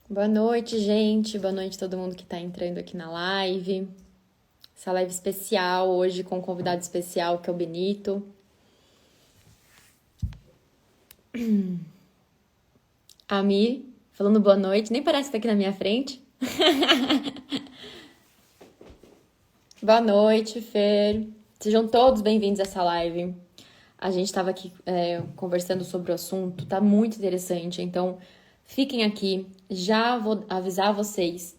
Boa noite, gente. Boa noite a todo mundo que está entrando aqui na live. Essa live especial hoje com um convidado especial que é o Benito. A Mi falando boa noite. Nem parece que tá aqui na minha frente. Boa noite, Fer. Sejam todos bem-vindos a essa live. A gente estava aqui conversando sobre o assunto, tá muito interessante. Então, fiquem aqui. Já vou avisar vocês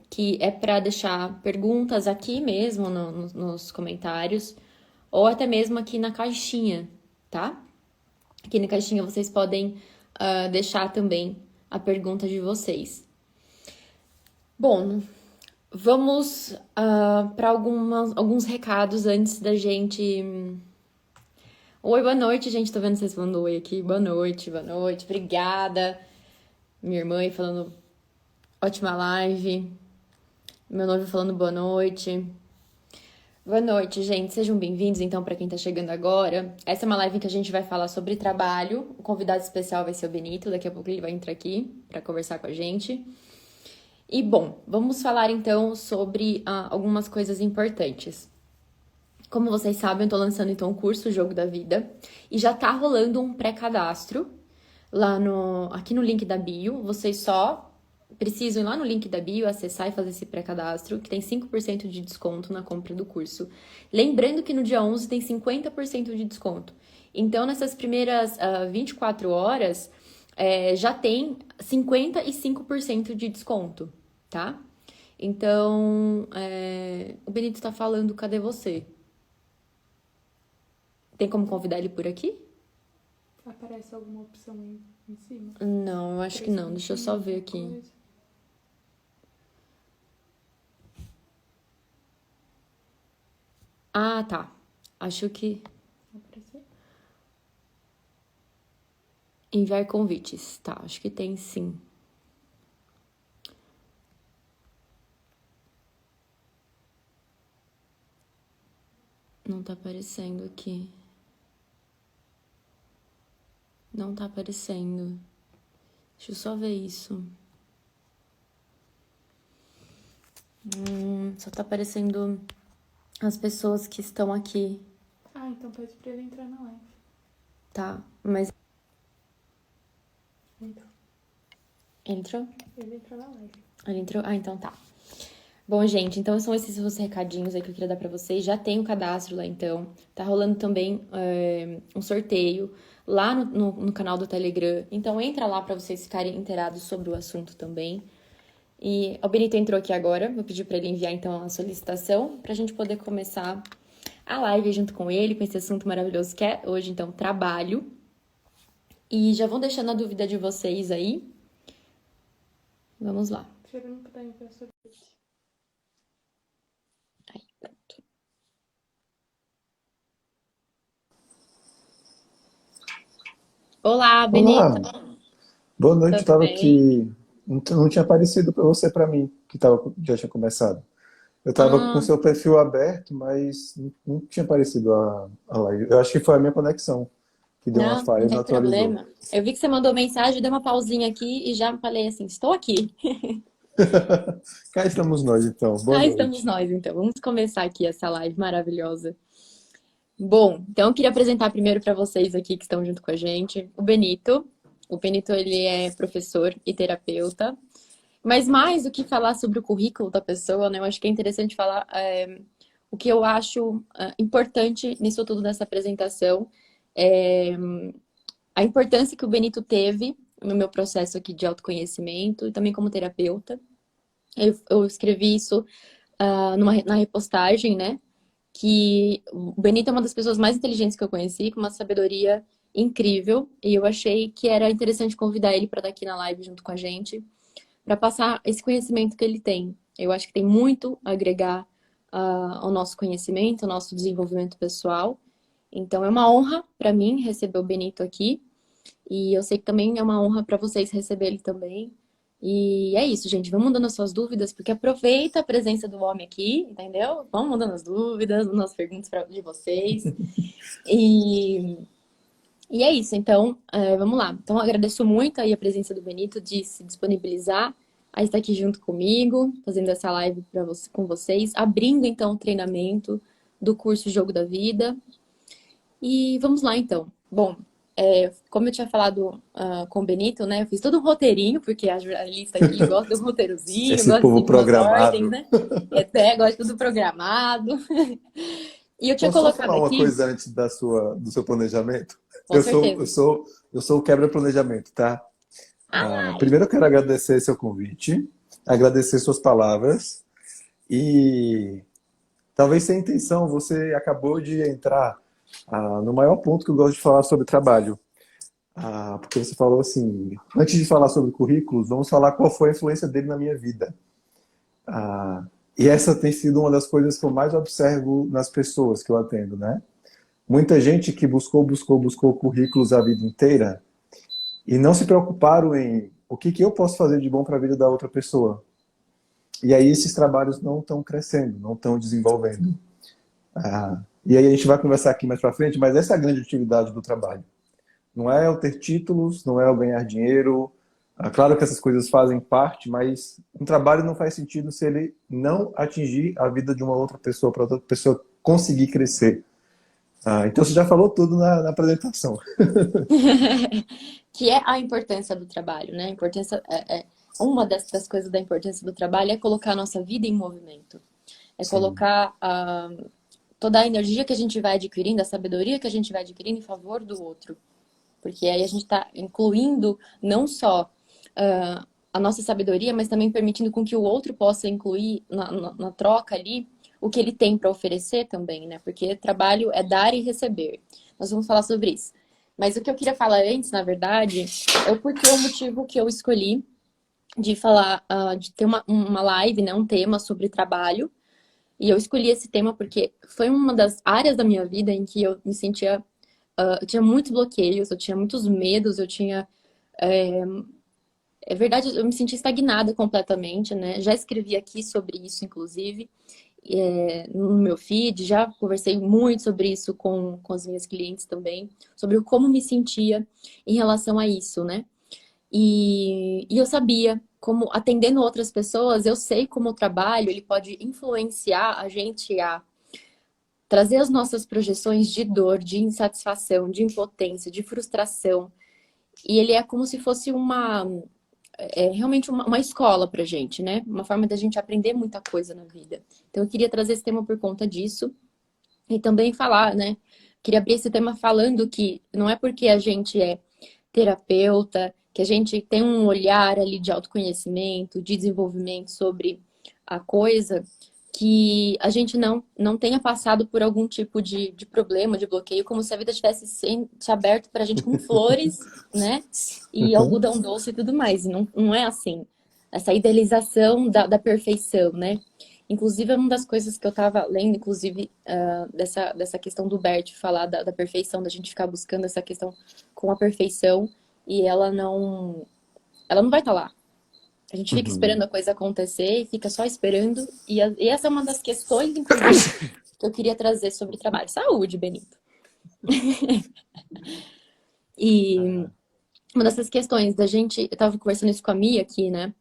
que é para deixar perguntas aqui mesmo nos comentários ou até mesmo aqui na caixinha, tá? Aqui na caixinha vocês podem deixar também a pergunta de vocês. Bom, vamos para alguns recados antes da gente. Oi, boa noite, gente. Tô vendo vocês falando oi aqui. Boa noite, boa noite. Obrigada. Minha irmã aí falando ótima live. Meu noivo falando boa noite. Boa noite, gente. Sejam bem-vindos, então, para quem tá chegando agora. Essa é uma live que a gente vai falar sobre trabalho. O convidado especial vai ser o Benito. Daqui a pouco ele vai entrar aqui para conversar com a gente. E, bom, vamos falar, então, sobre algumas coisas importantes. Como vocês sabem, eu tô lançando, então, o curso Jogo da Vida. E já tá rolando um pré-cadastro aqui no link da bio. Vocês só precisam ir lá no link da bio, acessar e fazer esse pré-cadastro, que tem 5% de desconto na compra do curso. Lembrando que no dia 11 tem 50% de desconto. Então, nessas primeiras 24 horas, já tem 55% de desconto, tá? Então, o Benito tá falando, cadê você? Tem como convidar ele por aqui? Aparece alguma opção em cima? Não, eu acho que não. Deixa eu só ver aqui. Ah, tá. Acho que Apareceu? enviar convites. Tá, acho que tem sim. Não tá aparecendo aqui. Não tá aparecendo. Deixa eu só ver isso. Só tá aparecendo as pessoas que estão aqui, Ah, então pede pra ele entrar na live. tá? Mas Entrou. entrou? Ele entrou na live. Ele entrou? Ah, então tá. Bom, gente, então são esses os recadinhos aí que eu queria dar pra vocês. Já tem o cadastro lá, então. Tá rolando também um sorteio lá no canal do Telegram. Então entra lá pra vocês ficarem inteirados sobre o assunto também. E o Benito entrou aqui agora. Vou pedir pra ele enviar, então, a solicitação pra gente poder começar a live junto com ele, com esse assunto maravilhoso que é hoje, então, trabalho. E já vão deixando a dúvida de vocês aí. Vamos lá. Se ele não puder enviar sobre isso. Aí, pronto. Olá, Benito. Olá, boa noite. Eu Tudo estava bem? aqui, não tinha aparecido para você para mim, que já tinha começado. Eu estava com o Ah, seu perfil aberto, mas não tinha aparecido a live. Eu acho que foi a minha conexão que deu uma não falha e não tem atualizou. problema. Eu vi que você mandou mensagem, dei uma pausinha aqui e já falei assim, estou aqui. Cá estamos nós, então. Boa Cá estamos noite. nós, então. Vamos começar aqui essa live maravilhosa. Bom, então eu queria apresentar primeiro para vocês aqui que estão junto com a gente o Benito. O Benito, ele é professor e terapeuta. Mas mais do que falar sobre o currículo da pessoa, né? Eu acho que é interessante falar o que eu acho importante nisso tudo dessa apresentação. É, a importância que o Benito teve no meu processo aqui de autoconhecimento e também como terapeuta. Eu escrevi isso na repostagem, né? Que o Benito é uma das pessoas mais inteligentes que eu conheci, com uma sabedoria incrível, e eu achei que era interessante convidar ele para estar aqui na live junto com a gente, para passar esse conhecimento que ele tem. Eu acho que tem muito a agregar ao nosso conhecimento, ao nosso desenvolvimento pessoal. Então é uma honra para mim receber o Benito aqui, e eu sei que também é uma honra para vocês receber ele também. E é isso, gente. Vamos mandando as suas dúvidas, porque aproveita a presença do homem aqui, entendeu? Vamos mandando as dúvidas, mandando as perguntas de vocês. E, E é isso, então, vamos lá. Então, eu agradeço muito aí a presença do Benito de se disponibilizar a estar aqui junto comigo, fazendo essa live com vocês, abrindo então o treinamento do curso Jogo da Vida. E vamos lá, então. Bom, como eu tinha falado com o Benito, né? Eu fiz todo um roteirinho, porque a jornalista aqui gosta de um roteirozinho, Esse gosta de povo seguir umas ordens, programado. né? Gosta de tudo programado. E eu tinha Posso só colocado falar uma aqui, coisa antes do seu planejamento? com certeza. Eu sou o quebra-planejamento, tá? Ai! Primeiro eu quero agradecer seu convite, agradecer suas palavras e talvez sem intenção você acabou de entrar no maior ponto que eu gosto de falar sobre trabalho. Porque você falou assim, antes de falar sobre currículos, vamos falar qual foi a influência dele na minha vida. Ah, e essa tem sido uma das coisas que eu mais observo nas pessoas que eu atendo, né? Muita gente que buscou currículos a vida inteira e não se preocuparam em o que eu posso fazer de bom para a vida da outra pessoa. E aí esses trabalhos não estão crescendo, não estão desenvolvendo. E aí a gente vai conversar aqui mais para frente, mas essa é a grande utilidade do trabalho. Não é eu ter títulos, não é eu ganhar dinheiro. Claro que essas coisas fazem parte, mas um trabalho não faz sentido se ele não atingir a vida de uma outra pessoa, para outra pessoa conseguir crescer. Então você já falou tudo na apresentação. Que é a importância do trabalho, né? A importância uma das coisas da importância do trabalho é colocar a nossa vida em movimento. É Sim. colocar toda a energia que a gente vai adquirindo, a sabedoria que a gente vai adquirindo em favor do outro. Porque aí a gente está incluindo não só a nossa sabedoria, mas também permitindo com que o outro possa incluir na troca ali o que ele tem para oferecer também, né? Porque trabalho é dar e receber. Nós vamos falar sobre isso. Mas o que eu queria falar antes, na verdade, é porque o motivo que eu escolhi de falar, de ter uma live, né, um tema sobre trabalho. E eu escolhi esse tema porque foi uma das áreas da minha vida em que eu me sentia, eu tinha muitos bloqueios, eu tinha muitos medos, eu tinha, é verdade, eu me senti estagnada completamente, né? Já escrevi aqui sobre isso, inclusive, no meu feed, já conversei muito sobre isso com as minhas clientes também, sobre o como me sentia em relação a isso, né? E eu sabia como, atendendo outras pessoas, eu sei como o trabalho ele pode influenciar a gente a trazer as nossas projeções de dor, de insatisfação, de impotência, de frustração. E ele é como se fosse realmente uma escola pra gente, né? Uma forma da gente aprender muita coisa na vida. Então eu queria trazer esse tema por conta disso. E também falar, né? Queria abrir esse tema falando que não é porque a gente é terapeuta, que a gente tem um olhar ali de autoconhecimento, de desenvolvimento sobre a coisa, que a gente não tenha passado por algum tipo de problema, de bloqueio, como se a vida tivesse se aberto pra gente com flores, né? E Uhum. algodão doce e tudo mais. E não é assim. Essa idealização da perfeição, né? Inclusive, é uma das coisas que eu estava lendo, inclusive, dessa questão do Bert falar da perfeição, da gente ficar buscando essa questão com a perfeição e ela não vai estar lá. A gente fica esperando Uhum. a coisa acontecer e fica só esperando. E essa é uma das questões, inclusive, que eu queria trazer sobre trabalho. Saúde, Benito. E uma dessas questões da gente, eu estava conversando isso com a Mia aqui, né?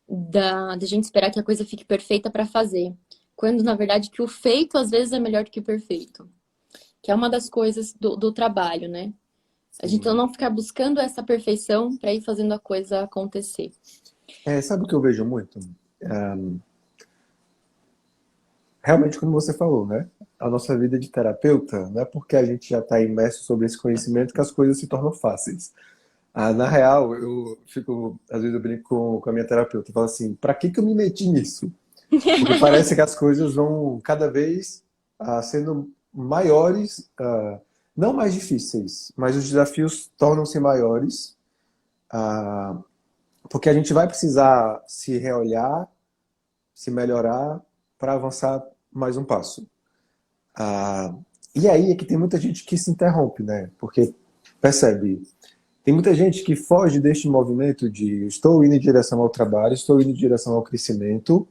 Da gente esperar que a coisa fique perfeita para fazer. Quando, na verdade, que o feito às vezes é melhor do que o perfeito. Que é uma das coisas do trabalho, né? A gente Sim. não ficar buscando essa perfeição para ir fazendo a coisa acontecer. Sabe o que eu vejo muito? Realmente, como você falou, né? A nossa vida de terapeuta não é porque a gente já está imerso sobre esse conhecimento que as coisas se tornam fáceis. Na real, eu fico, às vezes eu brinco com a minha terapeuta, eu falo assim, para que eu me meti nisso? Porque parece que as coisas vão cada vez sendo maiores, não mais difíceis, mas os desafios tornam-se maiores, ah, porque a gente vai precisar se reolhar, se melhorar para avançar mais um passo. E aí é que tem muita gente que se interrompe, né? Porque percebe, tem muita gente que foge deste movimento de estou indo em direção ao trabalho, estou indo em direção ao crescimento,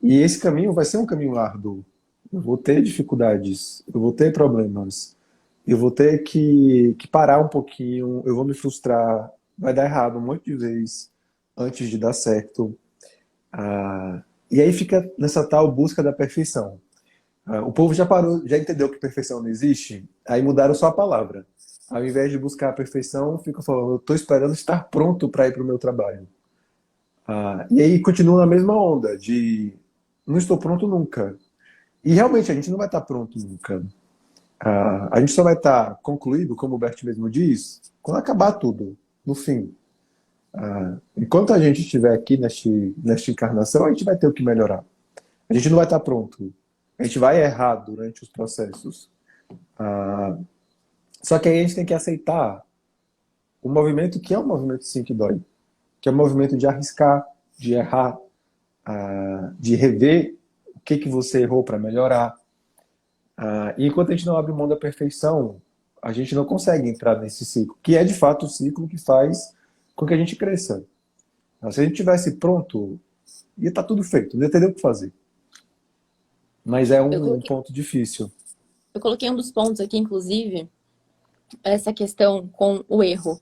e esse caminho vai ser um caminho árduo. Eu vou ter dificuldades, eu vou ter problemas. eu vou ter que parar um pouquinho, eu vou me frustrar, vai dar errado um monte de vezes antes de dar certo. E aí fica nessa tal busca da perfeição. O povo já parou, já entendeu que perfeição não existe, aí mudaram só a palavra. Ao invés de buscar a perfeição, ficam falando, eu estou esperando estar pronto para ir para o meu trabalho. E aí continua na mesma onda de não estou pronto nunca. E realmente a gente não vai estar pronto nunca. A gente só vai estar concluído, como o Bert mesmo diz, quando acabar tudo, no fim. Enquanto a gente estiver aqui nesta encarnação, a gente vai ter o que melhorar. A gente não vai estar pronto. A gente vai errar durante os processos. Só que aí a gente tem que aceitar o movimento que é um movimento sim que dói. Que é um movimento de arriscar, de errar, de rever o que você errou para melhorar. E enquanto a gente não abre mão da perfeição, a gente não consegue entrar nesse ciclo, que é de fato o ciclo que faz com que a gente cresça. Se a gente tivesse pronto, ia estar tudo feito, não ia ter nem o que fazer. Mas é Eu um coloquei, ponto difícil. eu coloquei um dos pontos aqui, inclusive, essa questão com o erro.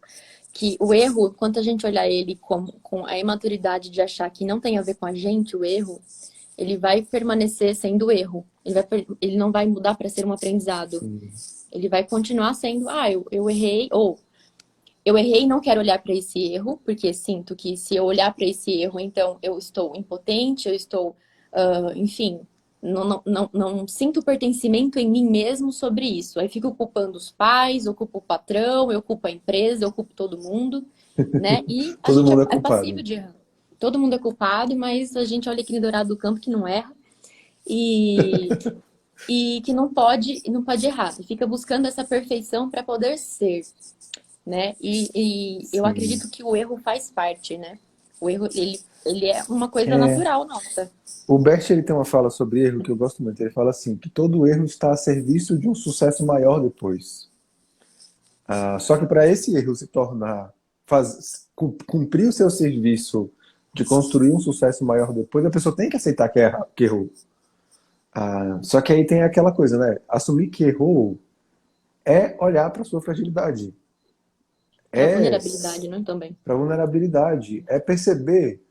Que o erro, quando a gente olhar ele com a imaturidade de achar que não tem a ver com a gente, o erro, ele vai permanecer sendo erro. Ele não vai mudar para ser um aprendizado. Sim. Ele vai continuar sendo, eu errei, ou eu errei e não quero olhar para esse erro, porque sinto que se eu olhar para esse erro, então eu estou impotente, eu estou, enfim, não sinto pertencimento em mim mesmo sobre isso. Aí fico culpando os pais, eu culpo o patrão, eu culpo a empresa, eu culpo todo mundo, né? E a Todo gente mundo é é passível culpado. de errar. Todo mundo é culpado, mas a gente olha aqui no Dourado do Campo que não erra e, e que não pode errar. E fica buscando essa perfeição para poder ser, né? E eu Sim. acredito que o erro faz parte, né? O erro, ele é uma coisa natural nossa. O Bert ele tem uma fala sobre erro que eu gosto muito. Ele fala assim, que todo erro está a serviço de um sucesso maior depois. Só que para esse erro se tornar, cumprir o seu serviço de construir um sucesso maior depois, a pessoa tem que aceitar que errou. Só que aí tem aquela coisa, né? Assumir que errou é olhar para sua fragilidade, Para é vulnerabilidade, né? Também. para vulnerabilidade, é perceber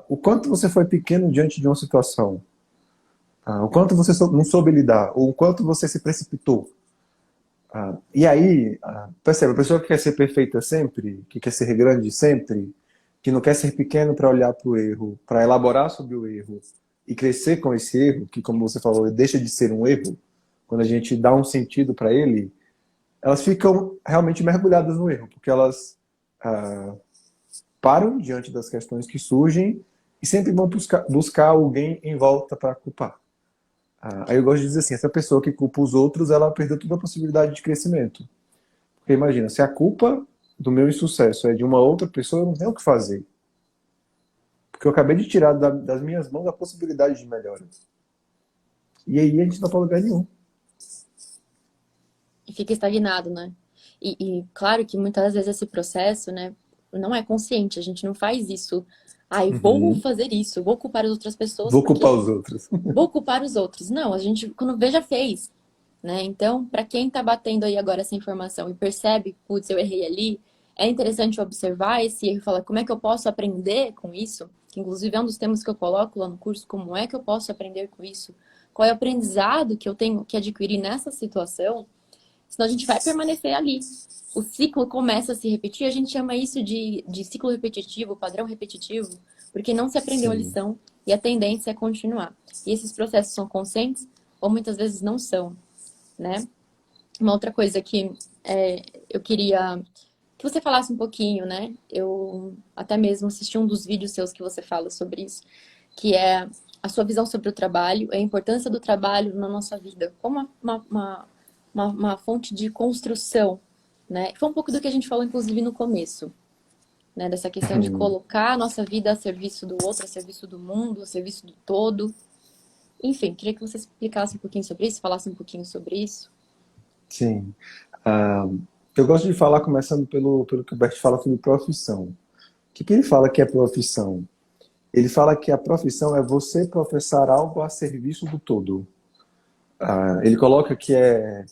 o quanto você foi pequeno diante de uma situação, o quanto você não soube lidar, ou o quanto você se precipitou. E aí, percebe, a pessoa que quer ser perfeita sempre, que quer ser grande sempre, que não quer ser pequeno para olhar para o erro, para elaborar sobre o erro e crescer com esse erro, que como você falou, deixa de ser um erro, quando a gente dá um sentido para ele, elas ficam realmente mergulhadas no erro, porque elas param diante das questões que surgem e sempre vão buscar alguém em volta para culpar. Aí eu gosto de dizer assim, essa pessoa que culpa os outros, ela perdeu toda a possibilidade de crescimento. Porque imagina, se a culpa do meu insucesso é de uma outra pessoa, eu não tenho o que fazer. Porque eu acabei de tirar das minhas mãos a possibilidade de melhora. E aí a gente não vai para lugar nenhum. E fica estagnado, né? E claro que muitas vezes esse processo, né, não é consciente. A gente não faz isso. Vou Uhum. fazer isso, vou culpar as outras pessoas Vou culpar porque os outros. vou culpar os outros. Não, a gente, quando vê, já fez, né? Então, para quem tá batendo aí agora essa informação e percebe, putz, eu errei ali, é interessante observar esse erro e falar, como é que eu posso aprender com isso? Que inclusive é um dos temas que eu coloco lá no curso, como é que eu posso aprender com isso? Qual é o aprendizado que eu tenho que adquirir nessa situação? Senão a gente vai permanecer ali. O ciclo começa a se repetir, a gente chama isso de ciclo repetitivo, padrão repetitivo, porque não se aprendeu a Sim. lição e a tendência é continuar. E esses processos são conscientes ou muitas vezes não são, né? Uma outra coisa que eu queria que você falasse um pouquinho, né? Eu até mesmo assisti um dos vídeos seus que você fala sobre isso, que é a sua visão sobre o trabalho, a importância do trabalho na nossa vida, como uma fonte de construção, né? Foi um pouco do que a gente falou, inclusive, no começo, né? Dessa questão de colocar a nossa vida a serviço do outro, a serviço do mundo, a serviço do todo. Enfim, queria que você explicasse um pouquinho sobre isso, falasse um pouquinho sobre isso. Sim. Ah, eu gosto de falar, começando pelo que o Bert fala sobre profissão. O que ele fala que é profissão? Ele fala que a profissão é você professar algo a serviço do todo. Ele coloca que é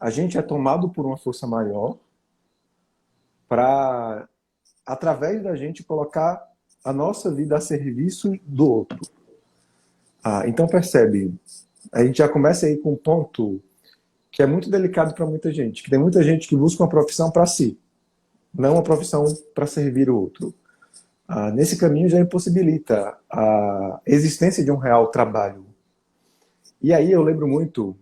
a gente é tomado por uma força maior para, através da gente, colocar a nossa vida a serviço do outro. Então percebe, a gente já começa aí com um ponto que é muito delicado para muita gente, que tem muita gente que busca uma profissão para si, não uma profissão para servir o outro. Nesse caminho já impossibilita a existência de um real trabalho. E aí eu lembro muito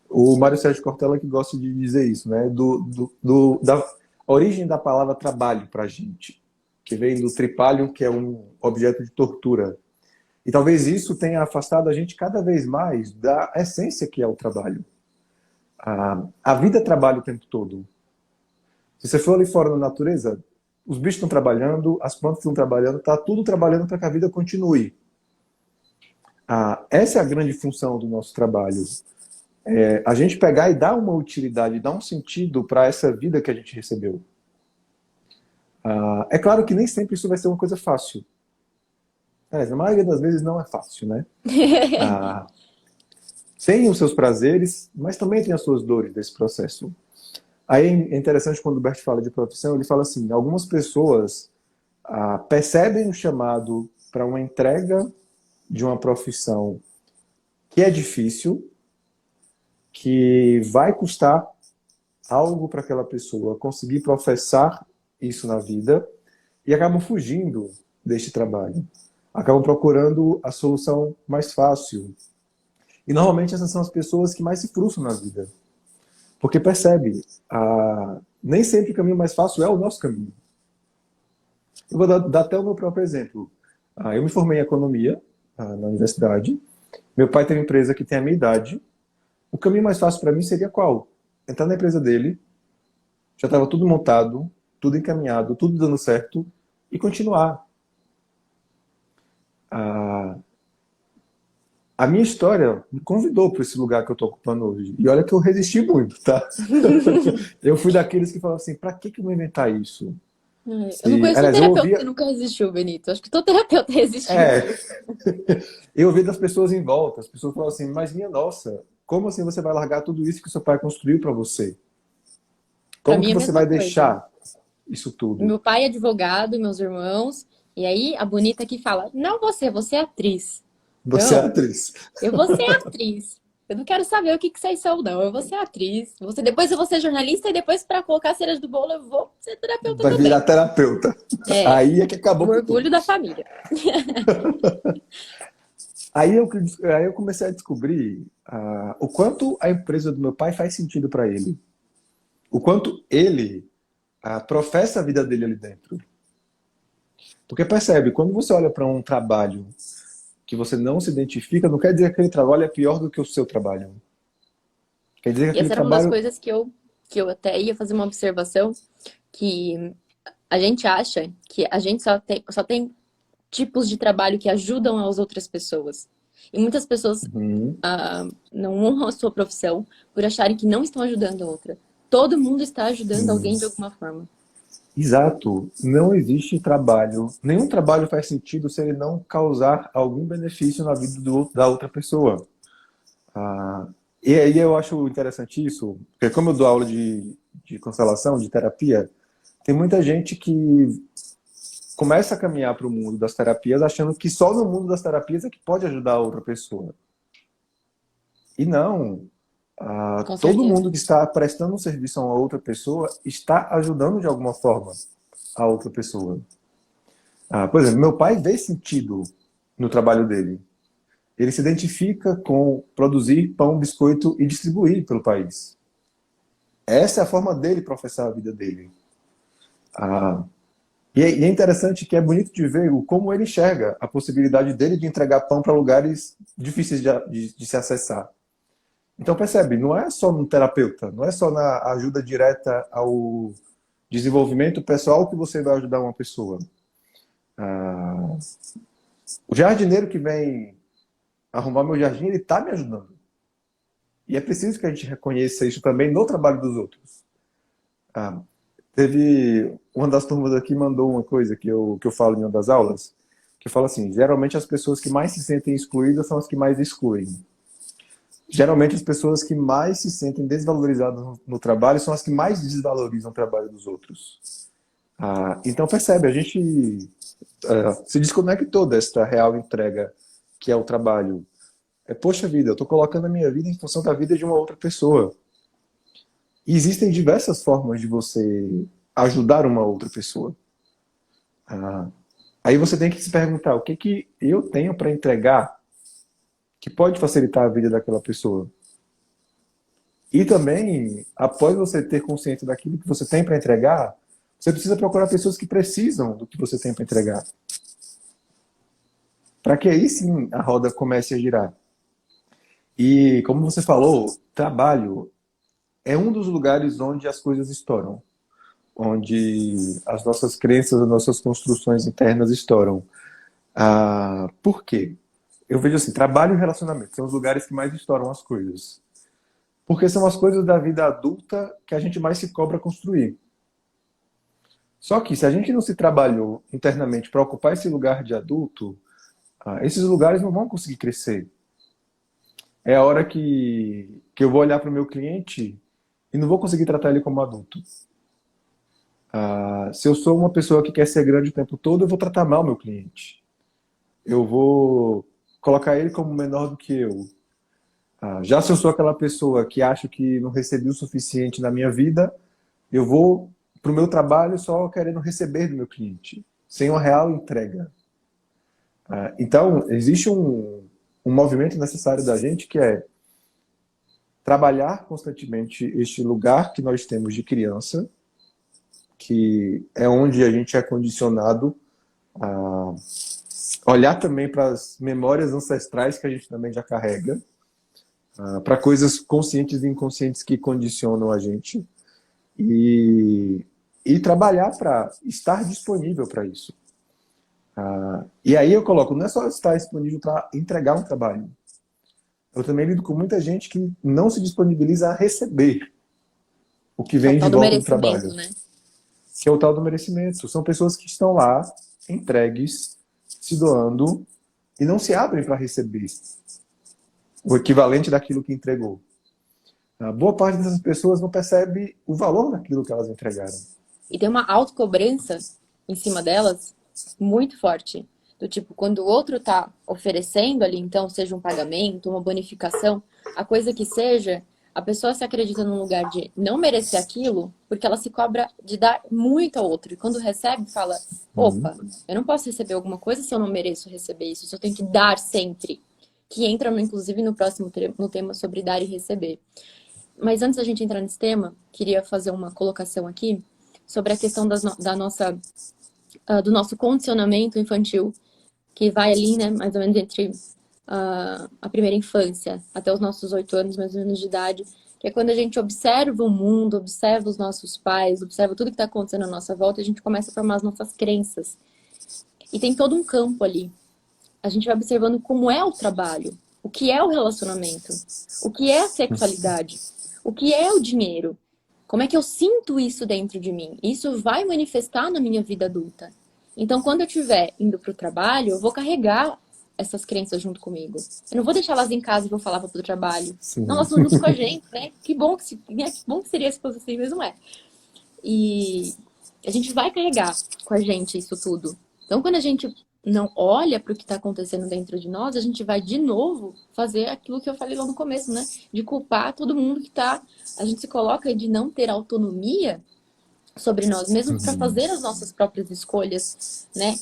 o Mário Sérgio Cortella que gosta de dizer isso, né? Da origem da palavra trabalho para a gente, que vem do tripalho, que é um objeto de tortura. E talvez isso tenha afastado a gente cada vez mais da essência que é o trabalho. A vida é trabalho o tempo todo. Se você for ali fora na natureza, os bichos estão trabalhando, as plantas estão trabalhando, está tudo trabalhando para que a vida continue. Essa é a grande função do nosso trabalho. A gente pegar e dar uma utilidade, dar um sentido para essa vida que a gente recebeu. É claro que nem sempre isso vai ser uma coisa fácil. Na maioria das vezes não é fácil, né? Tem os seus prazeres, mas também tem as suas dores desse processo. Aí é interessante quando o Bert fala de profissão, ele fala assim, algumas pessoas percebem o chamado para uma entrega de uma profissão que é difícil, que vai custar algo para aquela pessoa conseguir professar isso na vida e acabam fugindo deste trabalho. Acabam procurando a solução mais fácil. E normalmente essas são as pessoas que mais se frustram na vida. Porque percebe, nem sempre o caminho mais fácil é o nosso caminho. Eu vou dar até o meu próprio exemplo. Eu me formei em economia na universidade. Meu pai tem uma empresa que tem a minha idade. O caminho mais fácil para mim seria qual? Entrar na empresa dele, já estava tudo montado, tudo encaminhado, tudo dando certo, e continuar. A minha história me convidou para esse lugar que eu estou ocupando hoje. E olha que eu resisti muito, tá? Eu fui daqueles que falavam assim, para que eu vou inventar isso? Eu não conheço um terapeuta que nunca resistiu, Benito. Acho que todo terapeuta resistiu. Eu ouvi das pessoas em volta, as pessoas falavam assim, mas minha nossa, como assim você vai largar tudo isso que seu pai construiu para você? Como que você vai deixar isso tudo? Meu pai é advogado, meus irmãos, e aí a bonita aqui fala, não você é atriz. Você é atriz. Eu vou ser atriz. Eu não quero saber o que vocês são, não. Eu vou ser atriz. Depois eu vou ser jornalista e depois, para colocar a cereja do bolo, eu vou ser terapeuta também. Vai virar terapeuta. Aí é que acabou. O orgulho da família. Aí eu comecei a descobrir o quanto a empresa do meu pai faz sentido para ele. O quanto ele professa a vida dele ali dentro. Porque percebe, quando você olha para um trabalho que você não se identifica, não quer dizer que aquele trabalho é pior do que o seu trabalho. Quer dizer que aquele essa era trabalho... uma das coisas que eu até ia fazer uma observação, que a gente acha que a gente só tem tipos de trabalho que ajudam as outras pessoas. E muitas pessoas não honram a sua profissão por acharem que não estão ajudando a outra. Todo mundo está ajudando alguém de alguma forma. Exato. Não existe trabalho. Nenhum trabalho faz sentido se ele não causar algum benefício na vida da outra pessoa. E aí eu acho interessante isso, porque como eu dou aula de constelação, de terapia, tem muita gente que começa a caminhar para o mundo das terapias achando que só no mundo das terapias é que pode ajudar a outra pessoa. E não. Todo mundo que está prestando um serviço a uma outra pessoa está ajudando de alguma forma a outra pessoa. Por exemplo, meu pai vê sentido no trabalho dele. Ele se identifica com produzir pão, biscoito e distribuir pelo país. Essa é a forma dele professar a vida dele. E é interessante que é bonito de ver como ele enxerga a possibilidade dele de entregar pão para lugares difíceis de se acessar. Então percebe, não é só no terapeuta, não é só na ajuda direta ao desenvolvimento pessoal que você vai ajudar uma pessoa. O jardineiro que vem arrumar meu jardim, ele está me ajudando. E é preciso que a gente reconheça isso também no trabalho dos outros. Teve uma das turmas aqui mandou uma coisa que eu falo em uma das aulas, que fala assim, geralmente as pessoas que mais se sentem excluídas são as que mais excluem. Geralmente as pessoas que mais se sentem desvalorizadas no trabalho são as que mais desvalorizam o trabalho dos outros. Então percebe, a gente se desconectou desta real entrega que é o trabalho. Poxa vida, eu estou colocando a minha vida em função da vida de uma outra pessoa. E existem diversas formas de você ajudar uma outra pessoa. Ah, Aí você tem que se perguntar o que que eu tenho para entregar que pode facilitar a vida daquela pessoa. E também, após você ter consciência daquilo que você tem para entregar, você precisa procurar pessoas que precisam do que você tem para entregar. Para que aí sim a roda comece a girar. E como você falou, trabalho é um dos lugares onde as coisas estouram, onde as nossas crenças, as nossas construções internas estouram. Por quê? Eu vejo assim, trabalho e relacionamento são os lugares que mais estouram as coisas. Porque são as coisas da vida adulta que a gente mais se cobra construir. Só que se a gente não se trabalhou internamente para ocupar esse lugar de adulto, esses lugares não vão conseguir crescer. É a hora que eu vou olhar para o meu cliente e não vou conseguir tratar ele como adulto. Se eu sou uma pessoa que quer ser grande o tempo todo, eu vou tratar mal meu cliente. Eu vou colocar ele como menor do que eu. Já se eu sou aquela pessoa que acho que não recebi o suficiente na minha vida, eu vou para o meu trabalho só querendo receber do meu cliente, sem uma real entrega. Então, existe um movimento necessário da gente que é trabalhar constantemente este lugar que nós temos de criança, que é onde a gente é condicionado a olhar também para as memórias ancestrais que a gente também já carrega, para coisas conscientes e inconscientes que condicionam a gente, e trabalhar para estar disponível para isso. E aí eu coloco, não é só estar disponível para entregar um trabalho. Eu também lido com muita gente que não se disponibiliza a receber o que É o vem de tal do volta do merecimento, trabalho, né? que é o tal do merecimento. São pessoas que estão lá, entregues, se doando, e não se abrem para receber o equivalente daquilo que entregou. A boa parte dessas pessoas não percebe o valor daquilo que elas entregaram. E tem uma autocobrança em cima delas muito forte. Do tipo, quando o outro tá oferecendo ali, então, seja um pagamento, uma bonificação, a coisa que seja, a pessoa se acredita num lugar de não merecer aquilo, porque ela se cobra de dar muito ao outro. E quando recebe, fala, Uhum. opa, eu não posso receber alguma coisa se eu não mereço receber isso, se eu tenho que dar sempre. Que entra, inclusive, no próximo no tema sobre dar e receber. Mas antes da gente entrar nesse tema, queria fazer uma colocação aqui sobre a questão do nosso condicionamento infantil, que vai ali, né, mais ou menos entre a primeira infância até os nossos 8 anos, mais ou menos, de idade, que é quando a gente observa o mundo, observa os nossos pais, observa tudo que está acontecendo à nossa volta, e a gente começa a formar as nossas crenças. E tem todo um campo ali. A gente vai observando como é o trabalho, o que é o relacionamento, o que é a sexualidade, o que é o dinheiro, como é que eu sinto isso dentro de mim. Isso vai manifestar na minha vida adulta. Então, quando eu estiver indo para o trabalho, eu vou carregar essas crenças junto comigo. Eu não vou deixar elas em casa e vou falar para o trabalho. Sim. Não, elas vão junto com a gente, né? Que bom que bom que seria se fosse assim, mas não é. E a gente vai carregar com a gente isso tudo. Então, quando a gente não olha para o que está acontecendo dentro de nós, a gente vai de novo fazer aquilo que eu falei lá no começo, né? De culpar todo mundo que tá. A gente se coloca de não ter autonomia sobre nós mesmos para fazer as nossas próprias escolhas, né?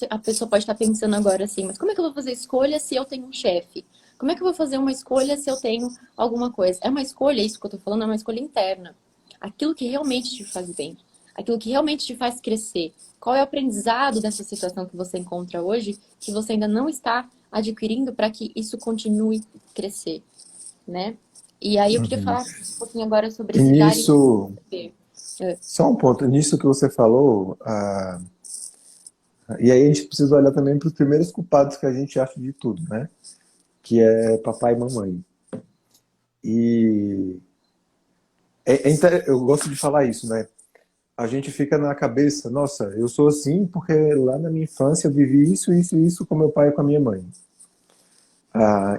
A pessoa pode estar pensando agora assim, mas como é que eu vou fazer escolha se eu tenho um chefe? Como é que eu vou fazer uma escolha se eu tenho alguma coisa? É uma escolha, isso que eu tô falando, é uma escolha interna. Aquilo que realmente te faz bem, aquilo que realmente te faz crescer. Qual é o aprendizado dessa situação que você encontra hoje que você ainda não está adquirindo para que isso continue crescer, né? E aí eu queria falar um pouquinho agora sobre E esse dar e nisso, receber. só um ponto, nisso que você falou, e aí a gente precisa olhar também para os primeiros culpados que a gente acha de tudo, né? Que é papai e mamãe. E eu gosto de falar isso, né? A gente fica na cabeça, nossa, eu sou assim porque lá na minha infância eu vivi isso, isso e isso com meu pai e com a minha mãe.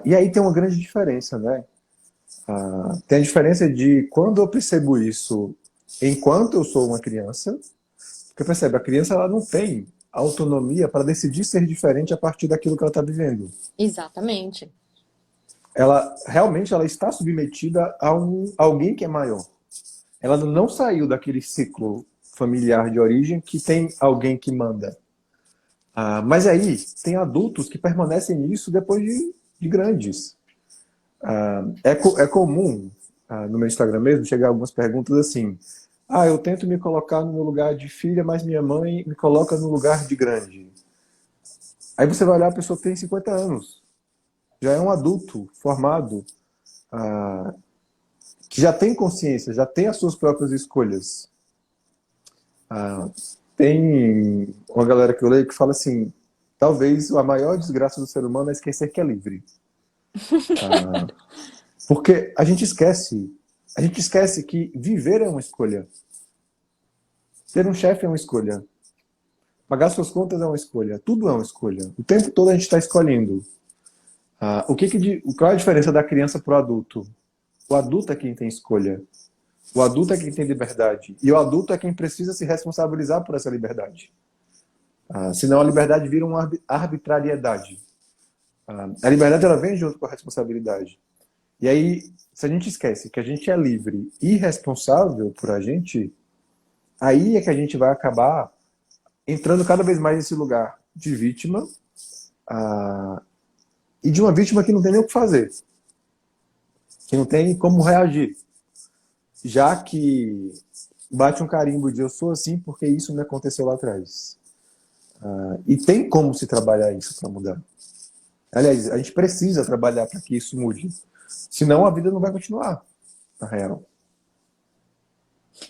E aí tem uma grande diferença, né? Tem a diferença de quando eu percebo isso enquanto eu sou uma criança, porque percebe, a criança ela não tem autonomia para decidir ser diferente a partir daquilo que ela está vivendo. Exatamente. Ela realmente ela está submetida a alguém que é maior. Ela não saiu daquele ciclo familiar de origem que tem alguém que manda. Mas aí tem adultos que permanecem nisso depois de grandes. É comum, no meu Instagram mesmo, chegar algumas perguntas assim: eu tento me colocar no meu lugar de filha, mas minha mãe me coloca no lugar de grande. Aí você vai olhar, a pessoa tem 50 anos, já é um adulto formado, que já tem consciência, já tem as suas próprias escolhas. Tem uma galera que eu leio que fala assim: talvez a maior desgraça do ser humano é esquecer que é livre. Porque a gente esquece que viver é uma escolha. Ser um chefe é uma escolha. Pagar suas contas é uma escolha. Tudo é uma escolha. O tempo todo a gente está escolhendo. Qual é a diferença da criança para o adulto? O adulto é quem tem escolha. O adulto é quem tem liberdade. E o adulto é quem precisa se responsabilizar por essa liberdade. Senão a liberdade vira uma arbitrariedade. A liberdade ela vem junto com a responsabilidade. E aí, se a gente esquece que a gente é livre e responsável por a gente, aí é que a gente vai acabar entrando cada vez mais nesse lugar de vítima, e de uma vítima que não tem nem o que fazer, que não tem como reagir, já que bate um carimbo de eu sou assim porque isso me aconteceu lá atrás. E tem como se trabalhar isso para mudar. Aliás, a gente precisa trabalhar para que isso mude. Senão a vida não vai continuar, na real.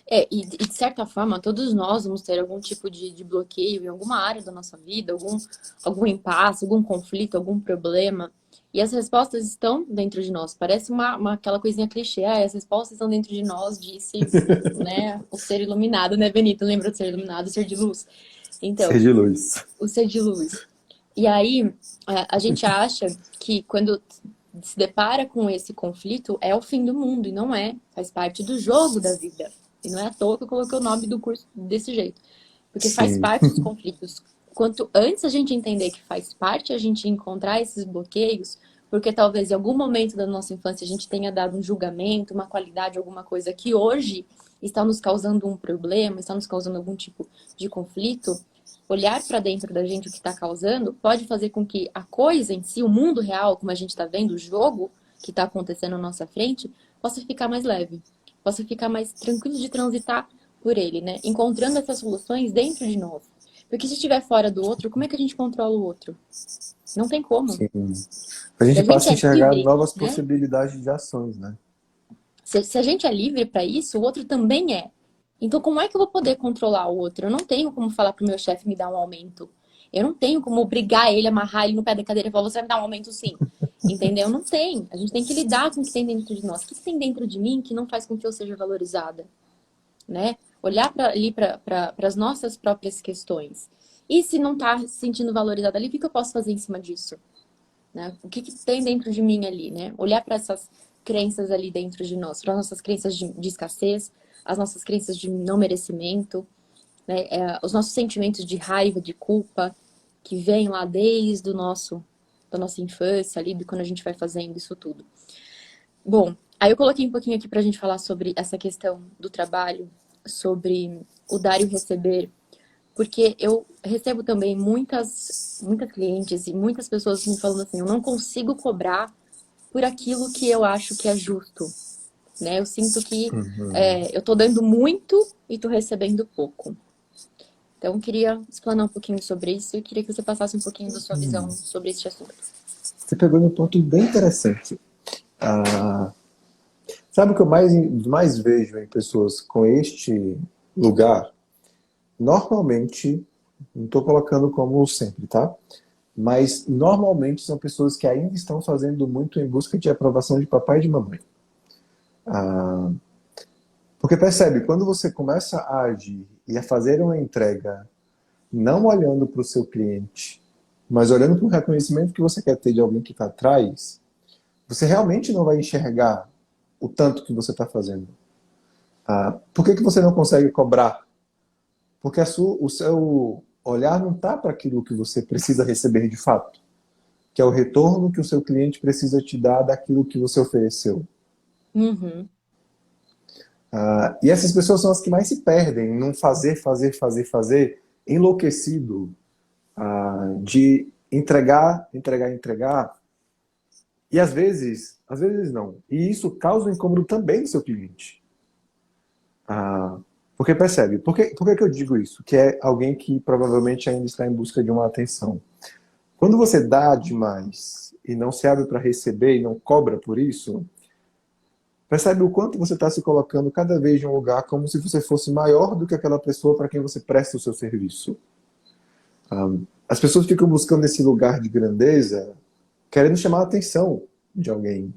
E de certa forma, todos nós vamos ter algum tipo de bloqueio em alguma área da nossa vida, algum impasse, algum conflito, algum problema. E as respostas estão dentro de nós. Parece aquela coisinha clichê. As respostas estão dentro de nós, disse, né, o ser iluminado, né, Benito? Lembra do ser iluminado, o ser de luz? Então, Ser de luz. o ser de luz. E aí, a gente acha que quando se depara com esse conflito, é o fim do mundo, e não é. Faz parte do jogo da vida. E não é à toa que eu coloquei o nome do curso desse jeito. Porque faz Sim. parte dos conflitos. Quanto antes a gente entender que faz parte, a gente encontrar esses bloqueios, porque talvez em algum momento da nossa infância a gente tenha dado um julgamento, uma qualidade, alguma coisa que hoje está nos causando um problema, está nos causando algum tipo de conflito, olhar para dentro da gente o que está causando pode fazer com que a coisa em si, o mundo real, como a gente está vendo, o jogo que está acontecendo na nossa frente, possa ficar mais leve, possa ficar mais tranquilo de transitar por ele, né? Encontrando essas soluções dentro de nós. Porque se estiver fora do outro, como é que a gente controla o outro? Não tem como. Sim. A Se gente a gente passa a é enxergar livre, novas né? possibilidades de ações, né? Se a gente é livre para isso, o outro também é. Então, como é que eu vou poder controlar o outro? Eu não tenho como falar pro meu chefe me dar um aumento. Eu não tenho como obrigar ele, amarrar ele no pé da cadeira e falar, você vai me dar um aumento sim. Entendeu? Não tem. A gente tem que lidar com o que tem dentro de nós. O que tem dentro de mim que não faz com que eu seja valorizada? Né? Olhar ali para as nossas próprias questões. E se não tá se sentindo valorizada ali, o que eu posso fazer em cima disso? Né? O que tem dentro de mim ali, né? Olhar para essas crenças ali dentro de nós, para as nossas crenças de escassez, as nossas crenças de não merecimento, né? Os nossos sentimentos de raiva, de culpa, que vêm lá desde da nossa infância ali, de quando a gente vai fazendo isso tudo. Bom, aí eu coloquei um pouquinho aqui para a gente falar sobre essa questão do trabalho, sobre o dar e o receber, porque eu recebo também muitas clientes e muitas pessoas me falando assim, eu não consigo cobrar por aquilo que eu acho que é justo, né? Eu sinto que eu tô dando muito e tô recebendo pouco. Então, eu queria explanar um pouquinho sobre isso e queria que você passasse um pouquinho da sua visão sobre este assunto. Você pegou num ponto bem interessante. Sabe o que eu mais vejo em pessoas com este lugar? Normalmente, não estou colocando como sempre, tá? Mas normalmente são pessoas que ainda estão fazendo muito em busca de aprovação de papai e de mamãe. Porque percebe, quando você começa a agir e a fazer uma entrega não olhando para o seu cliente, mas olhando para o reconhecimento que você quer ter de alguém que está atrás, você realmente não vai enxergar o tanto que você está fazendo. Por que você não consegue cobrar? Porque o seu olhar não está para aquilo que você precisa receber de fato, que é o retorno que o seu cliente precisa te dar daquilo que você ofereceu. Uhum. E essas pessoas são as que mais se perdem num fazer, enlouquecido, de entregar, entregar, entregar. E às vezes não. E isso causa um incômodo também no seu cliente. Porque percebe, por que eu digo isso? Que é alguém que provavelmente ainda está em busca de uma atenção. Quando você dá demais e não se abre para receber e não cobra por isso, percebe o quanto você está se colocando cada vez em um lugar como se você fosse maior do que aquela pessoa para quem você presta o seu serviço. As pessoas ficam buscando esse lugar de grandeza, querendo chamar a atenção de alguém,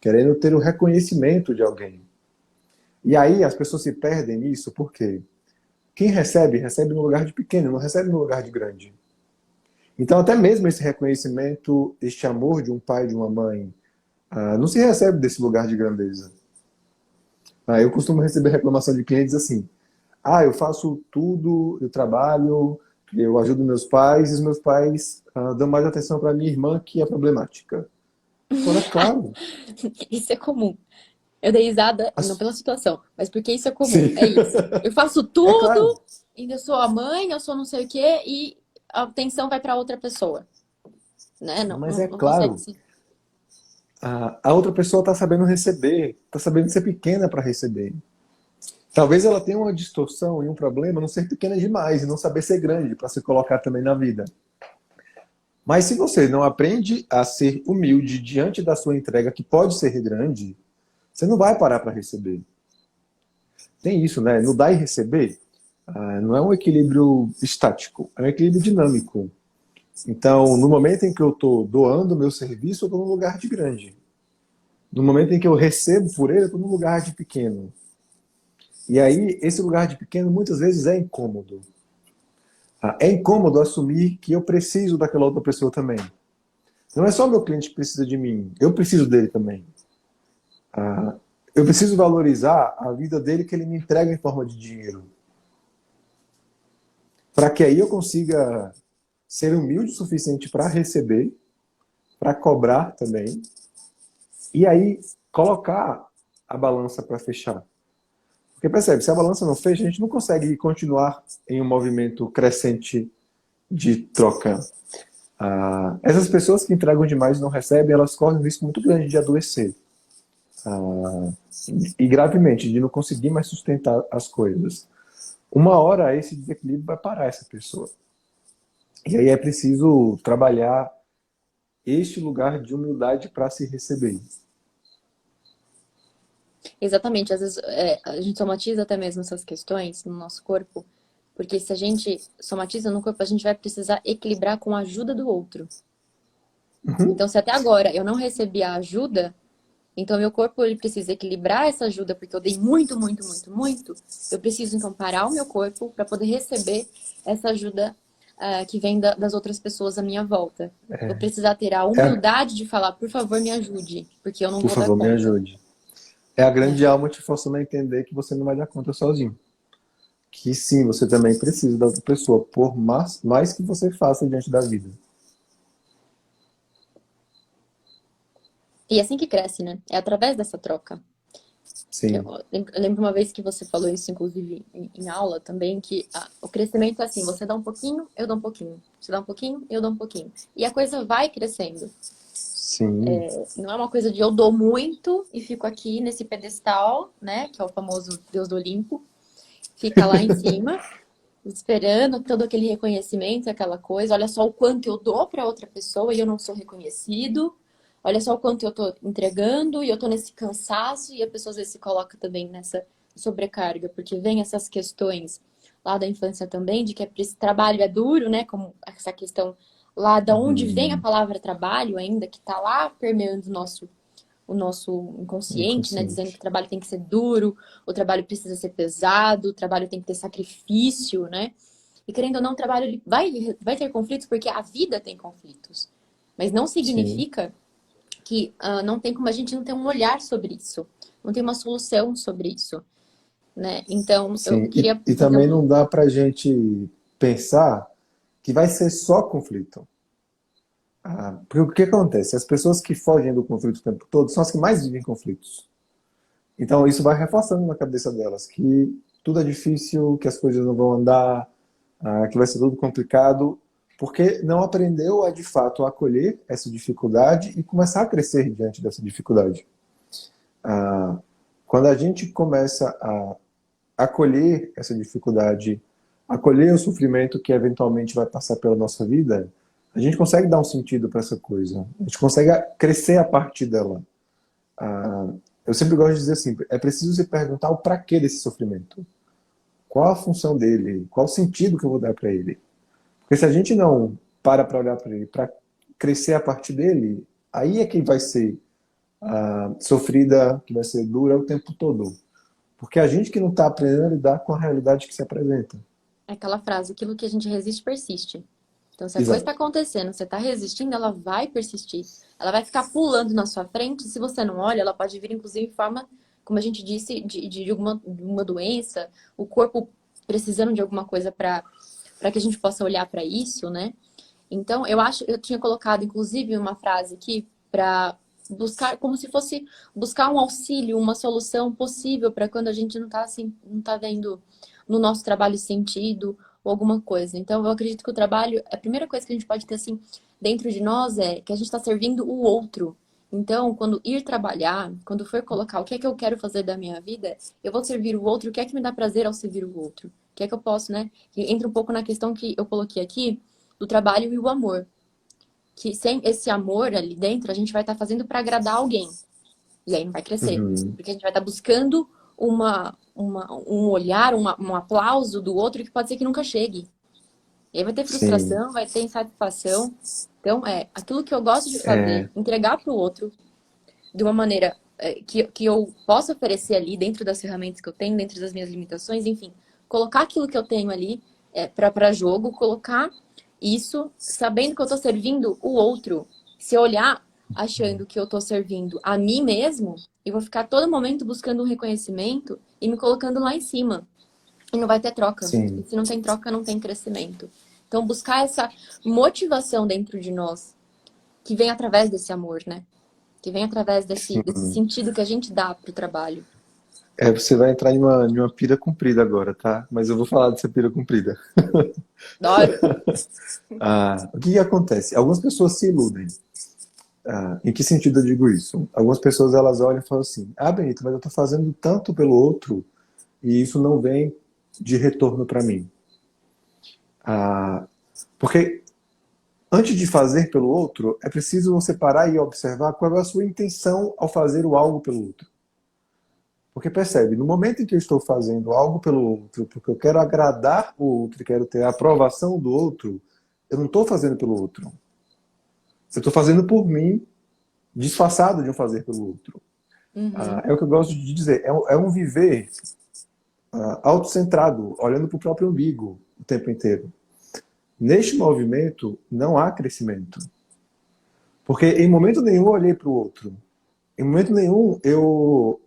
querendo ter o reconhecimento de alguém. E aí as pessoas se perdem nisso, por quê? Quem recebe, recebe no lugar de pequeno, não recebe no lugar de grande. Então até mesmo esse reconhecimento, este amor de um pai, de uma mãe, não se recebe desse lugar de grandeza. Eu costumo receber reclamação de clientes assim: eu faço tudo, eu trabalho, eu ajudo meus pais, e os meus pais dão mais atenção para minha irmã, que é problemática. Fora, claro. Isso é comum. Eu dei risada, não As- pela situação, mas porque isso é comum. Sim, É isso. Eu faço é claro. tudo, ainda sou a mãe, eu sou não sei o quê, e a atenção vai para outra pessoa, né? Não, Mas não, é não consegue claro. ser. A outra pessoa está sabendo receber, está sabendo ser pequena para receber. Talvez ela tenha uma distorção e um problema não ser pequena demais e não saber ser grande para se colocar também na vida. Mas se você não aprende a ser humilde diante da sua entrega, que pode ser grande, você não vai parar para receber. Tem isso, né? No dar e receber, não é um equilíbrio estático, é um equilíbrio dinâmico. Então, no momento em que eu estou doando o meu serviço, eu estou num lugar de grande. No momento em que eu recebo por ele, eu estou num lugar de pequeno. E aí, esse lugar de pequeno muitas vezes é incômodo. É incômodo assumir que eu preciso daquela outra pessoa também. Não é só o meu cliente que precisa de mim, eu preciso dele também. Eu preciso valorizar a vida dele que ele me entrega em forma de dinheiro. Para que aí eu consiga ser humilde o suficiente para receber, para cobrar também, e aí colocar a balança para fechar. Porque percebe, se a balança não fecha, a gente não consegue continuar em um movimento crescente de troca. Essas pessoas que entregam demais e não recebem, elas correm um risco muito grande de adoecer. E gravemente, de não conseguir mais sustentar as coisas. Uma hora esse desequilíbrio vai parar essa pessoa. E aí é preciso trabalhar este lugar de humildade para se receber. Exatamente, às vezes a gente somatiza até mesmo essas questões no nosso corpo, porque se a gente somatiza no corpo, a gente vai precisar equilibrar com a ajuda do outro. Uhum. Então, se até agora eu não recebi a ajuda, então meu corpo ele precisa equilibrar essa ajuda, porque eu dei muito, muito, muito, muito. Eu preciso então parar o meu corpo para poder receber essa ajuda que vem das outras pessoas à minha volta. Vou precisar ter a É, humildade de falar, por favor, me ajude, porque eu não por vou dar favor, me conta. ajude. É a grande Né? alma te forçando a entender que você não vai dar conta sozinho. Que sim, você também precisa da outra pessoa, por mais que você faça diante da vida. E é assim que cresce, né? É através dessa troca. Eu Sim. lembro uma vez que você falou isso, inclusive, em aula também, que o crescimento é assim, você dá um pouquinho, eu dou um pouquinho. Você dá um pouquinho, eu dou um pouquinho. E a coisa vai crescendo. Sim. Não é uma coisa de eu dou muito e fico aqui nesse pedestal, né? Que é o famoso Deus do Olimpo. Fica lá em cima, esperando todo aquele reconhecimento, aquela coisa. Olha só o quanto eu dou para outra pessoa e eu não sou reconhecido. Olha só o quanto eu tô entregando e eu tô nesse cansaço e a pessoa às vezes se coloca também nessa sobrecarga, porque vem essas questões lá da infância também, de que esse trabalho é duro, né? Como essa questão lá da onde vem a Hum, palavra trabalho ainda, que tá lá permeando o nosso inconsciente, né? Dizendo que inconsciente. o trabalho tem que ser duro, o trabalho precisa ser pesado, o trabalho tem que ter sacrifício, né? E querendo ou não, o trabalho ele vai ter conflitos porque a vida tem conflitos. Mas não Sim, significa que não tem como a gente não ter um olhar sobre isso. Não tem uma solução sobre isso, né? Então, eu sim. queria E fazer também não dá para a gente pensar que vai ser só conflito. Porque o que acontece? As pessoas que fogem do conflito o tempo todo são as que mais vivem conflitos. Então isso vai reforçando na cabeça delas que tudo é difícil, que as coisas não vão andar, que vai ser tudo complicado, porque não aprendeu a de fato acolher essa dificuldade e começar a crescer diante dessa dificuldade. Ah, Quando a gente começa a acolher essa dificuldade, acolher o sofrimento que eventualmente vai passar pela nossa vida, a gente consegue dar um sentido para essa coisa. A gente consegue crescer a partir dela. Ah, eu sempre gosto de dizer assim, é preciso se perguntar o para que desse sofrimento. Qual a função dele? Qual o sentido que eu vou dar para ele? Porque se a gente não para olhar para ele, para crescer a partir dele, aí é que vai ser sofrida, que vai ser dura o tempo todo. Porque a gente que não está aprendendo a lidar com a realidade que se apresenta. aquela frase, aquilo que a gente resiste, persiste. Então, se a coisa está Exato. acontecendo, você está resistindo, ela vai persistir. Ela vai ficar pulando na sua frente. Se você não olha, ela pode vir, inclusive, em forma, como a gente disse, de uma doença, o corpo precisando de alguma coisa para que a gente possa olhar para isso, né? Então, eu tinha colocado, inclusive, uma frase aqui para buscar, como se fosse buscar um auxílio, uma solução possível para quando a gente não está assim, não tá vendo no nosso trabalho sentido ou alguma coisa. Então, eu acredito que o trabalho, a primeira coisa que a gente pode ter assim dentro de nós é que a gente está servindo o outro. Então, quando ir trabalhar, quando for colocar o que é que eu quero fazer da minha vida, eu vou servir o outro, o que é que me dá prazer ao servir o outro? O que é que eu posso, né? Que entra um pouco na questão que eu coloquei aqui do trabalho e o amor. Que sem esse amor ali dentro, a gente vai estar fazendo para agradar alguém. E aí não vai crescer. Uhum. Porque a gente vai estar buscando um olhar, um aplauso do outro que pode ser que nunca chegue. E aí vai ter Sim. frustração, vai ter insatisfação. Então, aquilo que eu gosto de fazer, É, entregar para o outro de uma maneira que eu possa oferecer ali, dentro das ferramentas que eu tenho, dentro das minhas limitações, enfim, colocar aquilo que eu tenho ali para jogo, colocar isso sabendo que eu estou servindo o outro. Se eu olhar achando que eu estou servindo a mim mesmo, eu vou ficar todo momento buscando um reconhecimento e me colocando lá em cima. E não vai ter troca. E sim. se não tem troca, não tem crescimento. Então, buscar essa motivação dentro de nós, que vem através desse amor, né? Que vem através desse Sim. sentido que a gente dá pro trabalho. Você vai entrar em uma pira comprida agora, tá? Mas eu vou falar dessa pira comprida. Adoro. O que que acontece? Algumas pessoas se iludem. Em que sentido eu digo isso? Algumas pessoas elas olham e falam assim: Benito, mas eu estou fazendo tanto pelo outro e isso não vem de retorno para mim. Porque antes de fazer pelo outro, é preciso você parar e observar qual é a sua intenção ao fazer o algo pelo outro. Porque percebe, no momento em que eu estou fazendo algo pelo outro, porque eu quero agradar o outro, e quero ter a aprovação do outro, eu não estou fazendo pelo outro. Eu estou fazendo por mim, disfarçado de um fazer pelo outro. Uhum. É o que eu gosto de dizer, é um viver autocentrado, olhando para o próprio umbigo o tempo inteiro. Neste movimento, não há crescimento. Porque em momento nenhum eu olhei para o outro. Em momento nenhum eu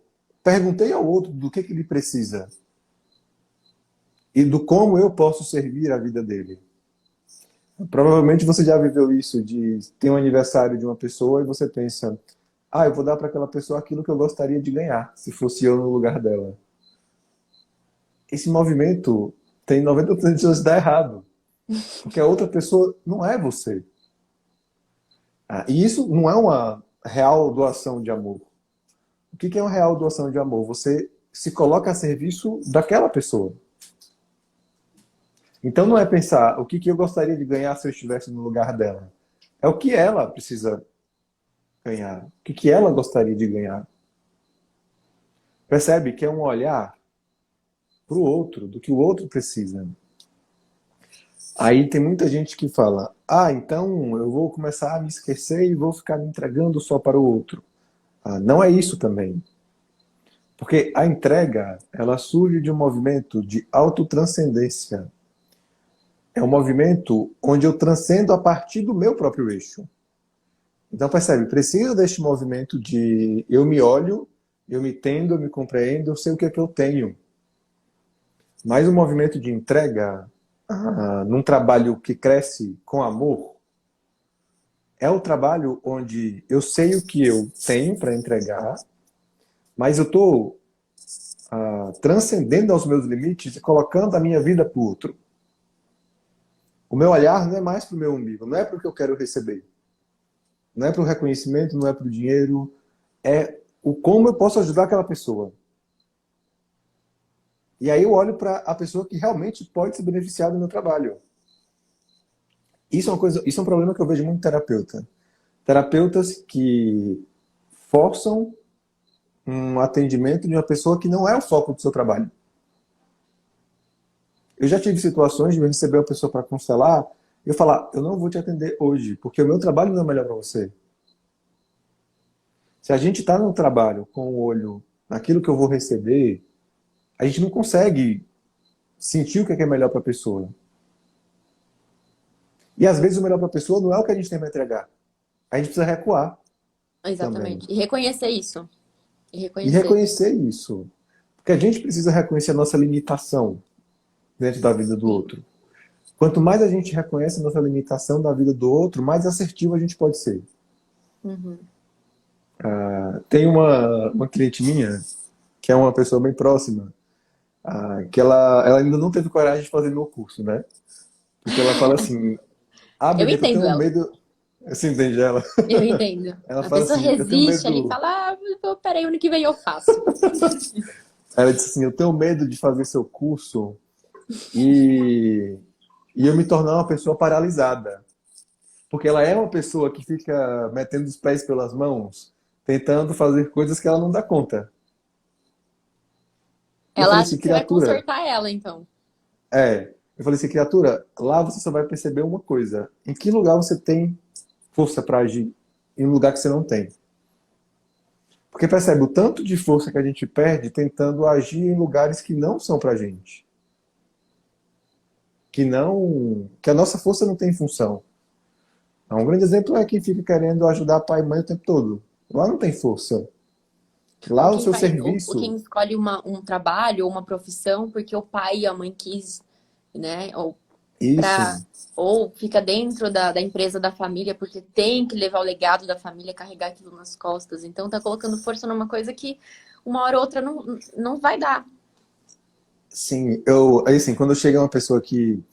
perguntei ao outro do que ele precisa e do como eu posso servir a vida dele. Provavelmente você já viveu isso, de ter um aniversário de uma pessoa e você pensa, eu vou dar para aquela pessoa aquilo que eu gostaria de ganhar, se fosse eu no lugar dela. Esse movimento tem 90% de chance de dar errado, porque a outra pessoa não é você. E isso não é uma real doação de amor. O que é uma real doação de amor? Você se coloca a serviço daquela pessoa. Então não é pensar o que eu gostaria de ganhar se eu estivesse no lugar dela. É o que ela precisa ganhar. O que ela gostaria de ganhar. Percebe que é um olhar para o outro, do que o outro precisa. Aí tem muita gente que fala, então eu vou começar a me esquecer e vou ficar me entregando só para o outro. Não é isso também. Porque a entrega, ela surge de um movimento de autotranscendência. é um movimento onde eu transcendo a partir do meu próprio eixo. Então, percebe, precisa deste movimento de eu me olho, eu me entendo, eu me compreendo, eu sei o que é que eu tenho. Mas o movimento de entrega, num trabalho que cresce com amor, é o trabalho onde eu sei o que eu tenho para entregar, mas eu estou transcendendo aos meus limites e colocando a minha vida para o outro. O meu olhar não é mais para o meu umbigo, não é para o que eu quero receber. Não é para o reconhecimento, não é para o dinheiro, é o como eu posso ajudar aquela pessoa. E aí eu olho para a pessoa que realmente pode se beneficiar do meu trabalho. Isso é um problema que eu vejo muito em terapeuta. Terapeutas que forçam um atendimento de uma pessoa que não é o foco do seu trabalho. Eu já tive situações de receber uma pessoa para constelar e eu falar, eu não vou te atender hoje, porque o meu trabalho não é melhor para você. Se a gente está no trabalho com o olho naquilo que eu vou receber, a gente não consegue sentir o que é melhor para a pessoa. E às vezes o melhor para a pessoa não é o que a gente tem para entregar. A gente precisa recuar também. Exatamente. E reconhecer isso. E E reconhecer. reconhecer isso. Porque a gente precisa reconhecer a nossa limitação dentro da vida do outro. Quanto mais a gente reconhece a nossa limitação da vida do outro, mais assertivo a gente pode ser. Uhum. Tem uma cliente minha, que é uma pessoa bem próxima, que ela ainda não teve coragem de fazer meu curso, né? Porque ela fala assim, Eu Benito, eu entendo tenho ela. medo... Você entende ela? Eu entendo. Ela A fala pessoa assim, eu tenho resiste ali e medo... fala, peraí, ano que vem eu faço. Ela disse assim, eu tenho medo de fazer seu curso e, e eu me tornar uma pessoa paralisada. Porque ela é uma pessoa que fica metendo os pés pelas mãos, tentando fazer coisas que ela não dá conta. E eu Ela falei acha assim, que você vai criatura, consertar ela, então. eu falei assim, criatura, lá você só vai perceber uma coisa. Em que lugar você tem força para agir? Em um lugar que você não tem. Porque percebe o tanto de força que a gente perde tentando agir em lugares que não são pra gente. Que a nossa força não tem função. Um grande exemplo é quem fica querendo ajudar pai e mãe o tempo todo. Lá não tem força. Ou Lá o quem seu faz, ou serviço, quem escolhe um trabalho ou uma profissão porque o pai e a mãe quis, né? isso. Ou fica dentro da empresa da família porque tem que levar o legado da família, carregar aquilo nas costas. Então tá colocando força numa coisa que uma hora ou outra não vai dar. Sim, assim, quando chega uma pessoa que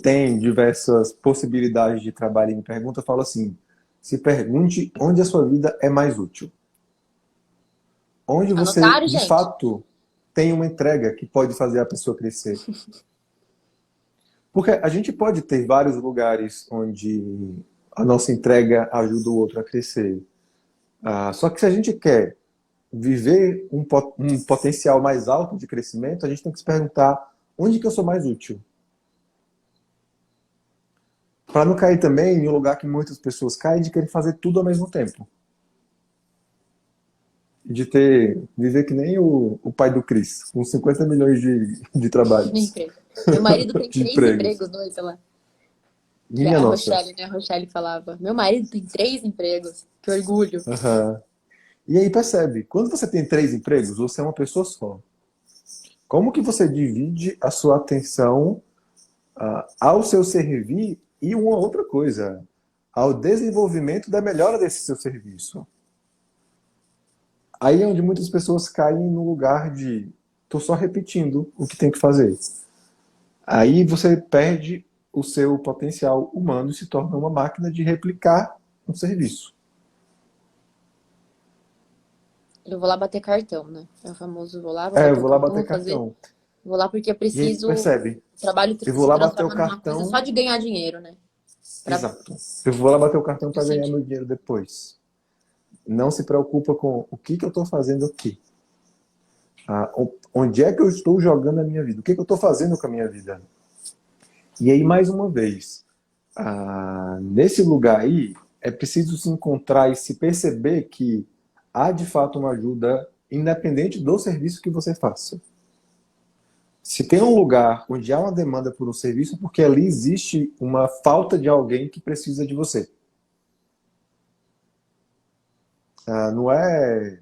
tem diversas possibilidades de trabalho e me pergunta, eu falo assim, se pergunte onde a sua vida é mais útil. Onde você, Anotaram, de gente? fato, tem uma entrega que pode fazer a pessoa crescer. Porque a gente pode ter vários lugares onde a nossa entrega ajuda o outro a crescer. Só que se a gente quer viver um potencial mais alto de crescimento, a gente tem que se perguntar onde que eu sou mais útil. Para não cair também em um lugar que muitas pessoas caem de querer fazer tudo ao mesmo tempo. De viver que nem o pai do Chris, com 50 milhões de De trabalhos, emprego. Meu marido tem de 3 empregos. empregos, dois, sei lá. Que Minha a nossa. Rochelle, né? A Rochelle falava. Meu marido tem 3 empregos. Que orgulho. Aham. E aí percebe, quando você tem 3 empregos, você é uma pessoa só. Como que você divide a sua atenção ao seu servir e uma outra coisa, ao desenvolvimento da melhora desse seu serviço? Aí é onde muitas pessoas caem no lugar de tô só repetindo o que tem que fazer. Aí você perde o seu potencial humano e se torna uma máquina de replicar um serviço. Eu vou lá bater cartão, né? É o famoso, vou lá, vou bater Eu o vou lá cartão, bater vou fazer. cartão. Vou lá porque eu E aí preciso. percebe, O trabalho eu vou se lá bater o transforma numa coisa só cartão. de ganhar dinheiro, né? Pra Exato. Eu vou lá bater o cartão eu para ganhar sentir. meu dinheiro depois. Não se preocupa com o que eu estou fazendo aqui. Onde é que eu estou jogando a minha vida? O que eu estou fazendo com a minha vida? E aí, mais uma vez, nesse lugar aí, é preciso se encontrar e se perceber que há de fato uma ajuda independente do serviço que você faça. Se tem um lugar onde há uma demanda por um serviço, é porque ali existe uma falta de alguém que precisa de você. Não é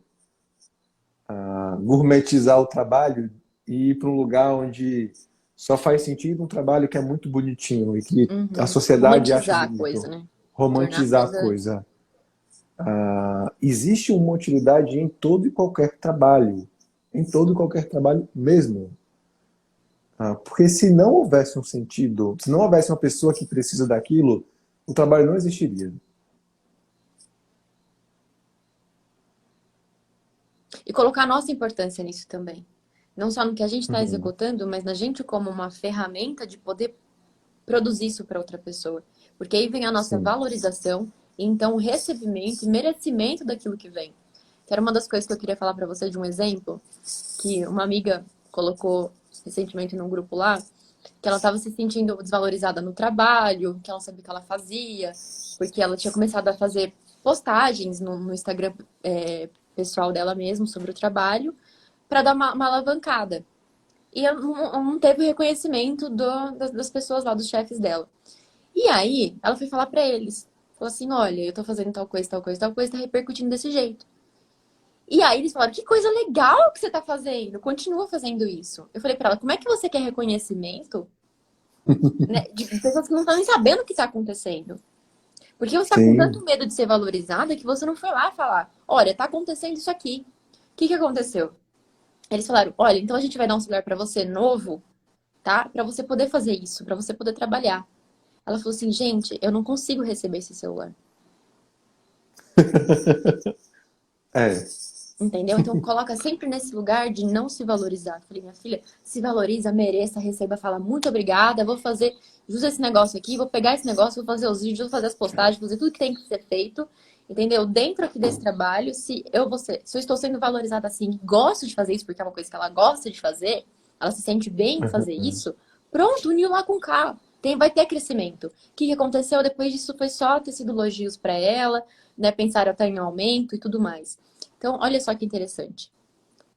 gourmetizar o trabalho e ir para um lugar onde só faz sentido um trabalho que é muito bonitinho e que a Uhum. sociedade acha Romantizar a coisa, bonito. né? Tornar a Romantizar a coisa. coisa. Existe uma utilidade em todo e qualquer trabalho. Em todo e qualquer trabalho mesmo. Porque se não houvesse um sentido, se não houvesse uma pessoa que precisa daquilo, o trabalho não existiria. E colocar a nossa importância nisso também. Não só no que a gente está Uhum. executando, mas na gente como uma ferramenta de poder produzir isso para outra pessoa. Porque aí vem a nossa Sim. valorização, e então o recebimento e merecimento daquilo que vem. Que era uma das coisas que eu queria falar para você de um exemplo, que uma amiga colocou recentemente num grupo lá, que ela estava se sentindo desvalorizada no trabalho, que ela não sabia o que ela fazia, porque ela tinha começado a fazer postagens no Instagram pessoal dela mesmo sobre o trabalho, para dar uma alavancada. E ela não teve o reconhecimento das pessoas lá, dos chefes dela. E aí, ela foi falar pra eles. Falou assim, olha, eu tô fazendo tal coisa, tal coisa, tal coisa, tá repercutindo desse jeito. E aí eles falaram, que coisa legal que você tá fazendo. Continua fazendo isso. Eu falei pra ela, como é que você quer reconhecimento, né, de pessoas que não estão nem sabendo o que tá acontecendo? Porque você tá com Sim. tanto medo de ser valorizada que você não foi lá falar, olha, tá acontecendo isso aqui. O que que aconteceu? Eles falaram, olha, então a gente vai dar um celular pra você novo, tá? Pra você poder fazer isso, pra você poder trabalhar. Ela falou assim, gente, eu não consigo receber esse celular. É. Entendeu? Então coloca sempre nesse lugar de não se valorizar. Eu falei, minha filha, se valoriza, mereça, receba, fala muito obrigada, vou fazer jus esse negócio aqui, vou pegar esse negócio, vou fazer os vídeos, vou fazer as postagens, vou fazer tudo que tem que ser feito. Entendeu? Dentro aqui desse trabalho, se eu estou sendo valorizada assim, gosto de fazer isso porque é uma coisa que ela gosta de fazer, ela se sente bem em fazer isso, pronto, uniu lá com K. Vai ter crescimento. O que aconteceu depois disso foi só ter sido elogios para ela, né? Pensar até em aumento e tudo mais. Então, olha só que interessante,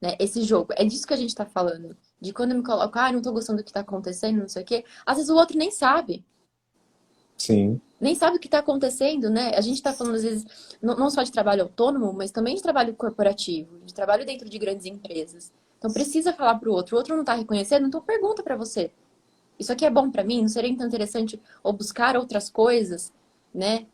né? Esse jogo, é disso que a gente tá falando. De quando eu me coloco, não tô gostando do que tá acontecendo, não sei o quê. Às vezes o outro nem sabe. Sim. Nem sabe o que tá acontecendo, né? A gente tá falando, às vezes, não só de trabalho autônomo, mas também de trabalho corporativo, de trabalho dentro de grandes empresas. Então, precisa falar pro outro. O outro não tá reconhecendo, então pergunta pra você. Isso aqui é bom pra mim? Não seria então interessante ou buscar outras coisas, né?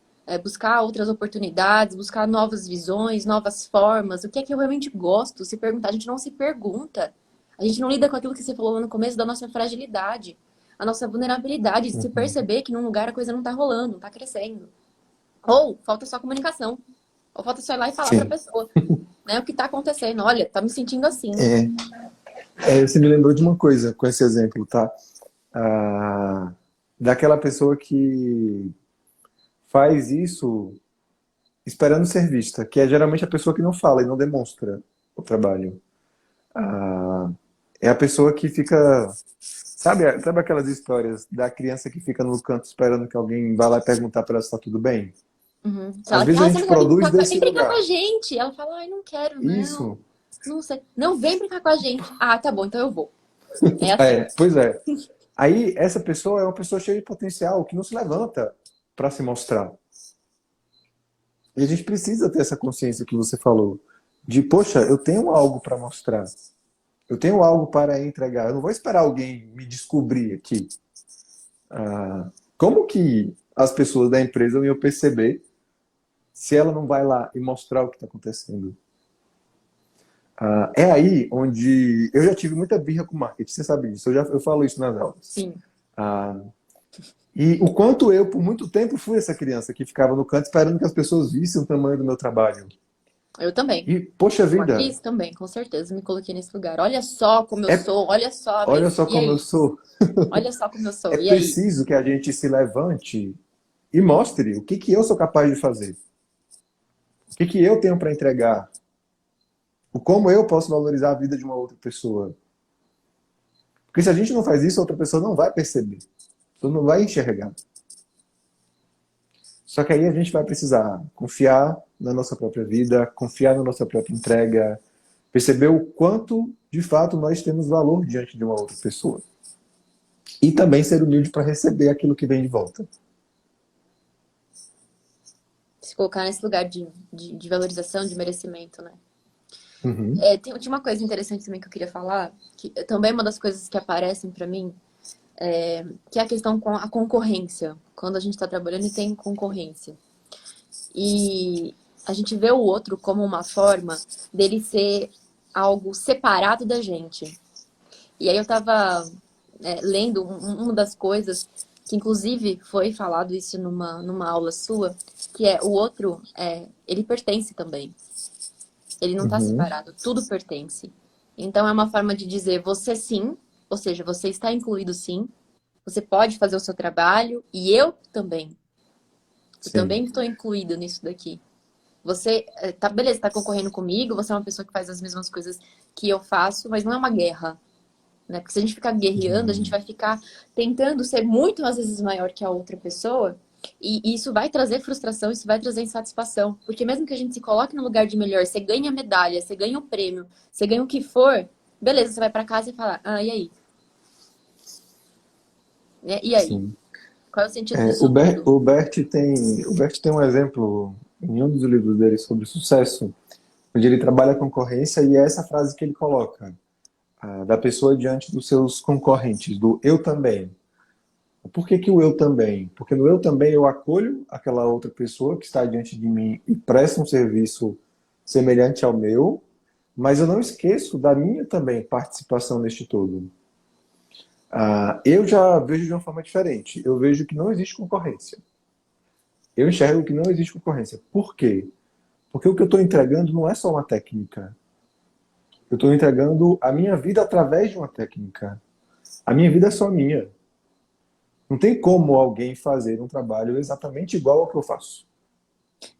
Buscar outras oportunidades, buscar novas visões, novas formas. O que é que eu realmente gosto? Se perguntar, a gente não se pergunta. A gente não lida com aquilo que você falou lá no começo da nossa fragilidade, a nossa vulnerabilidade de se Uhum. perceber que num lugar a coisa não tá rolando, não tá crescendo. Ou falta só comunicação. Ou falta só ir lá e falar pra Sim. pessoa, né? O que tá acontecendo. Olha, tá me sentindo assim. É, você me lembrou de uma coisa com esse exemplo, tá? Ah, daquela pessoa que faz isso esperando ser vista, que é geralmente a pessoa que não fala e não demonstra o trabalho. Ah, é a pessoa que fica. Sabe aquelas histórias da criança que fica no canto esperando que alguém vá lá e perguntar para ela se está tudo bem? Uhum. Se Às ela vezes quer, a você gente não quer vir produz brincar com a... desse Vem brincar com a lugar. gente. Ela fala, ai, não quero, não. Isso. Não sei. Não, vem brincar com a gente. Ah, tá bom, então eu vou. É assim. Pois é. Aí essa pessoa é uma pessoa cheia de potencial que não se levanta para se mostrar. E a gente precisa ter essa consciência que você falou. De, poxa, eu tenho algo para mostrar. Eu tenho algo para entregar. Eu não vou esperar alguém me descobrir aqui. Como que as pessoas da empresa iam perceber se ela não vai lá e mostrar o que está acontecendo? É aí onde eu já tive muita birra com marketing, você sabe disso. Eu falo isso nas aulas. Sim. Ah, e o quanto eu, por muito tempo, fui essa criança que ficava no canto esperando que as pessoas vissem o tamanho do meu trabalho. Eu também. E, poxa Como vida, atriz também, com certeza. Me coloquei nesse lugar. Olha só como eu é, sou. Olha só, olha mas só e como eu aí? sou. Olha só como eu É sou. E aí? preciso que a gente se levante e mostre o que que eu sou capaz de fazer. O que que eu tenho para entregar. O como eu posso valorizar a vida de uma outra pessoa. Porque se a gente não faz isso, a outra pessoa não vai perceber. Não vai enxergar. Só que aí a gente vai precisar confiar na nossa própria vida, confiar na nossa própria entrega, Perceber o quanto, de fato, nós temos valor diante de uma outra pessoa. E também ser humilde para receber aquilo que vem de volta. Se colocar nesse lugar de valorização, de merecimento, né? Uhum. Tinha uma coisa interessante também que eu queria falar, que também é uma das coisas que aparecem pra mim, que é a questão com a concorrência. Quando a gente tá trabalhando e tem concorrência. E a gente vê o outro como uma forma dele ser algo separado da gente. E aí eu tava lendo uma das coisas, que inclusive foi falado isso numa aula sua, que é o outro, ele pertence também. Ele não tá Uhum. separado, tudo pertence. Então é uma forma de dizer você sim, ou seja, você está incluído sim, você pode fazer o seu trabalho e eu também. Eu Sim. também estou incluído nisso daqui. Você, tá, beleza, tá concorrendo comigo, você é uma pessoa que faz as mesmas coisas que eu faço, mas não é uma guerra, né? Porque se a gente ficar guerreando, a gente Uhum. vai ficar tentando ser muito às vezes maior que a outra pessoa, e isso vai trazer frustração, isso vai trazer insatisfação. Porque mesmo que a gente se coloque no lugar de melhor, você ganha a medalha, você ganha o prêmio, você ganha o que for, beleza, você vai pra casa e fala, e aí? Né? E aí? Sim. Qual é o sentido É, disso tudo? O Bert tem um exemplo em um dos livros dele sobre sucesso, onde ele trabalha a concorrência e é essa frase que ele coloca, da pessoa diante dos seus concorrentes, do eu também. Por que que o eu também? Porque no eu também eu acolho aquela outra pessoa que está diante de mim e presta um serviço semelhante ao meu, mas eu não esqueço da minha também participação neste todo. Eu já vejo de uma forma diferente. Eu vejo que não existe concorrência. Eu enxergo que não existe concorrência. Por quê? Porque o que eu estou entregando não é só uma técnica. Eu estou entregando a minha vida através de uma técnica. A minha vida é só minha. Não tem como alguém fazer um trabalho exatamente igual ao que eu faço.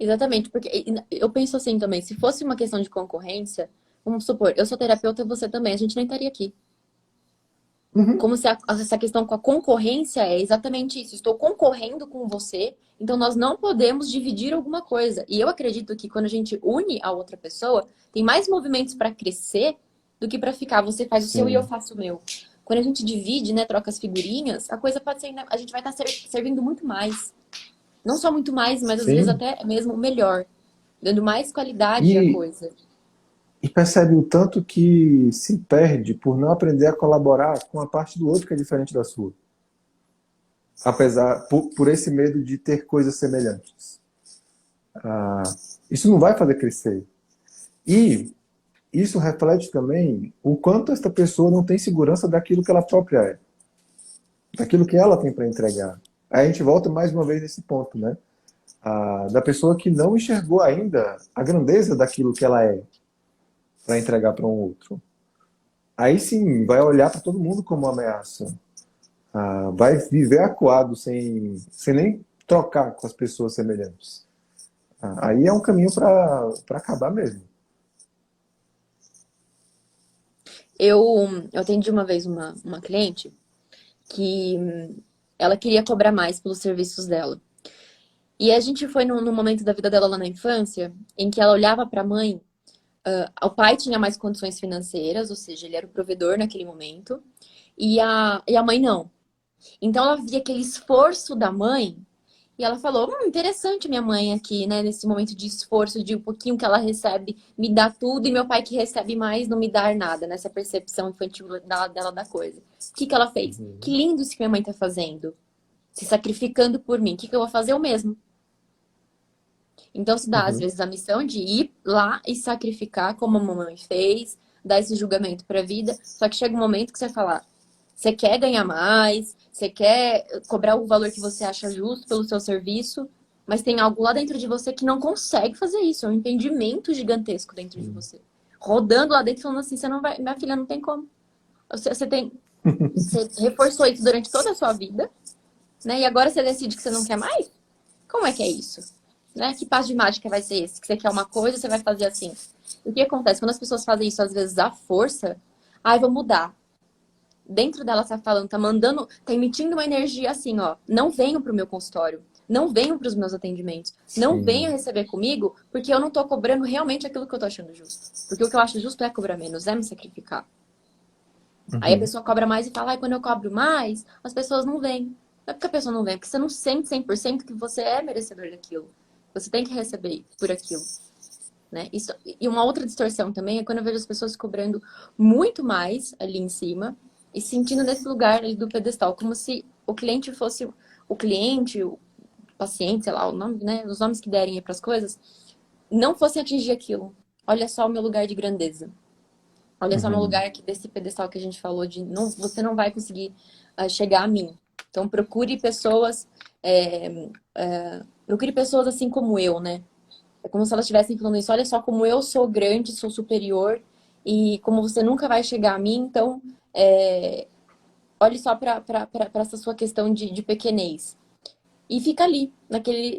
Exatamente, porque eu penso assim também, se fosse uma questão de concorrência, vamos supor, eu sou terapeuta, você também, a gente nem estaria aqui. Uhum. Como se essa questão com a concorrência é exatamente isso. Estou concorrendo com você, então nós não podemos dividir alguma coisa. E eu acredito que quando a gente une a outra pessoa, tem mais movimentos para crescer do que para ficar. Você faz o seu e eu Sim. faço o meu. Quando a gente divide, né, troca as figurinhas, a coisa pode ser, a gente vai estar servindo muito mais. Não só muito mais, mas às vezes Sim. até mesmo melhor, dando mais qualidade à E, coisa. e percebe o tanto que se perde por não aprender a colaborar com a parte do outro que é diferente da sua. Apesar, por esse medo de ter coisas semelhantes. Ah, isso não vai fazer crescer. E isso reflete também o quanto esta pessoa não tem segurança daquilo que ela própria é, daquilo que ela tem para entregar. Aí a gente volta mais uma vez nesse ponto, né? Da pessoa que não enxergou ainda a grandeza daquilo que ela é para entregar para um outro. Aí sim, vai olhar para todo mundo como uma ameaça. Vai viver acuado sem nem trocar com as pessoas semelhantes. Aí é um caminho para acabar mesmo. Eu atendi uma vez uma cliente que ela queria cobrar mais pelos serviços dela. E a gente foi num momento da vida dela lá na infância, em que ela olhava para a mãe, o pai tinha mais condições financeiras, ou seja, ele era o provedor naquele momento, e a mãe não. Então ela via aquele esforço da mãe, e ela falou, interessante minha mãe aqui, né, nesse momento de esforço, de um pouquinho que ela recebe, me dá tudo, e meu pai que recebe mais não me dar nada, nessa percepção infantil dela da coisa. O que que ela fez? Que Uhum. lindo isso que minha mãe tá fazendo, se sacrificando por mim. O que que eu vou fazer? O mesmo. Então se dá, às Uhum. vezes, a missão de ir lá e sacrificar, como a mamãe fez, dar esse julgamento pra vida, só que chega um momento que você fala, você quer ganhar mais, você quer cobrar o valor que você acha justo pelo seu serviço, mas tem algo lá dentro de você que não consegue fazer isso. É um impedimento gigantesco dentro de Sim. você. Rodando lá dentro, falando assim, você não vai, minha filha, não tem como. Você reforçou isso durante toda a sua vida, né? E agora você decide que você não quer mais? Como é que é isso? Né? Que passo de mágica vai ser esse? Que você quer uma coisa, você vai fazer assim. O que acontece? Quando as pessoas fazem isso, às vezes, à força, vou mudar. Dentro dela tá falando, tá mandando, tá emitindo uma energia assim, ó. Não venham pro meu consultório. Não venham para os meus atendimentos. Não venham Sim. receber comigo porque eu não tô cobrando realmente aquilo que eu tô achando justo. Porque o que eu acho justo é cobrar menos, é me sacrificar. Aí a Uhum. pessoa cobra mais e fala, ai, quando eu cobro mais, as pessoas não vêm. Não é porque a pessoa não vem, é porque você não sente 100% que você é merecedor daquilo. Você tem que receber por aquilo, né? Isso, e uma outra distorção também é quando eu vejo as pessoas cobrando muito mais ali em cima e se sentindo nesse lugar ali do pedestal, como se o cliente fosse o cliente, o paciente, sei lá, o nome, né? Os nomes que derem aí para as coisas, não fossem atingir aquilo. Olha só o meu lugar de grandeza. Olha só no Uhum. lugar aqui desse pedestal que a gente falou de não, você não vai conseguir chegar a mim. Então procure pessoas assim como eu, né? É como se elas estivessem falando isso. Olha só como eu sou grande, sou superior e como você nunca vai chegar a mim. Então olhe só para essa sua questão de pequenez. E fica ali,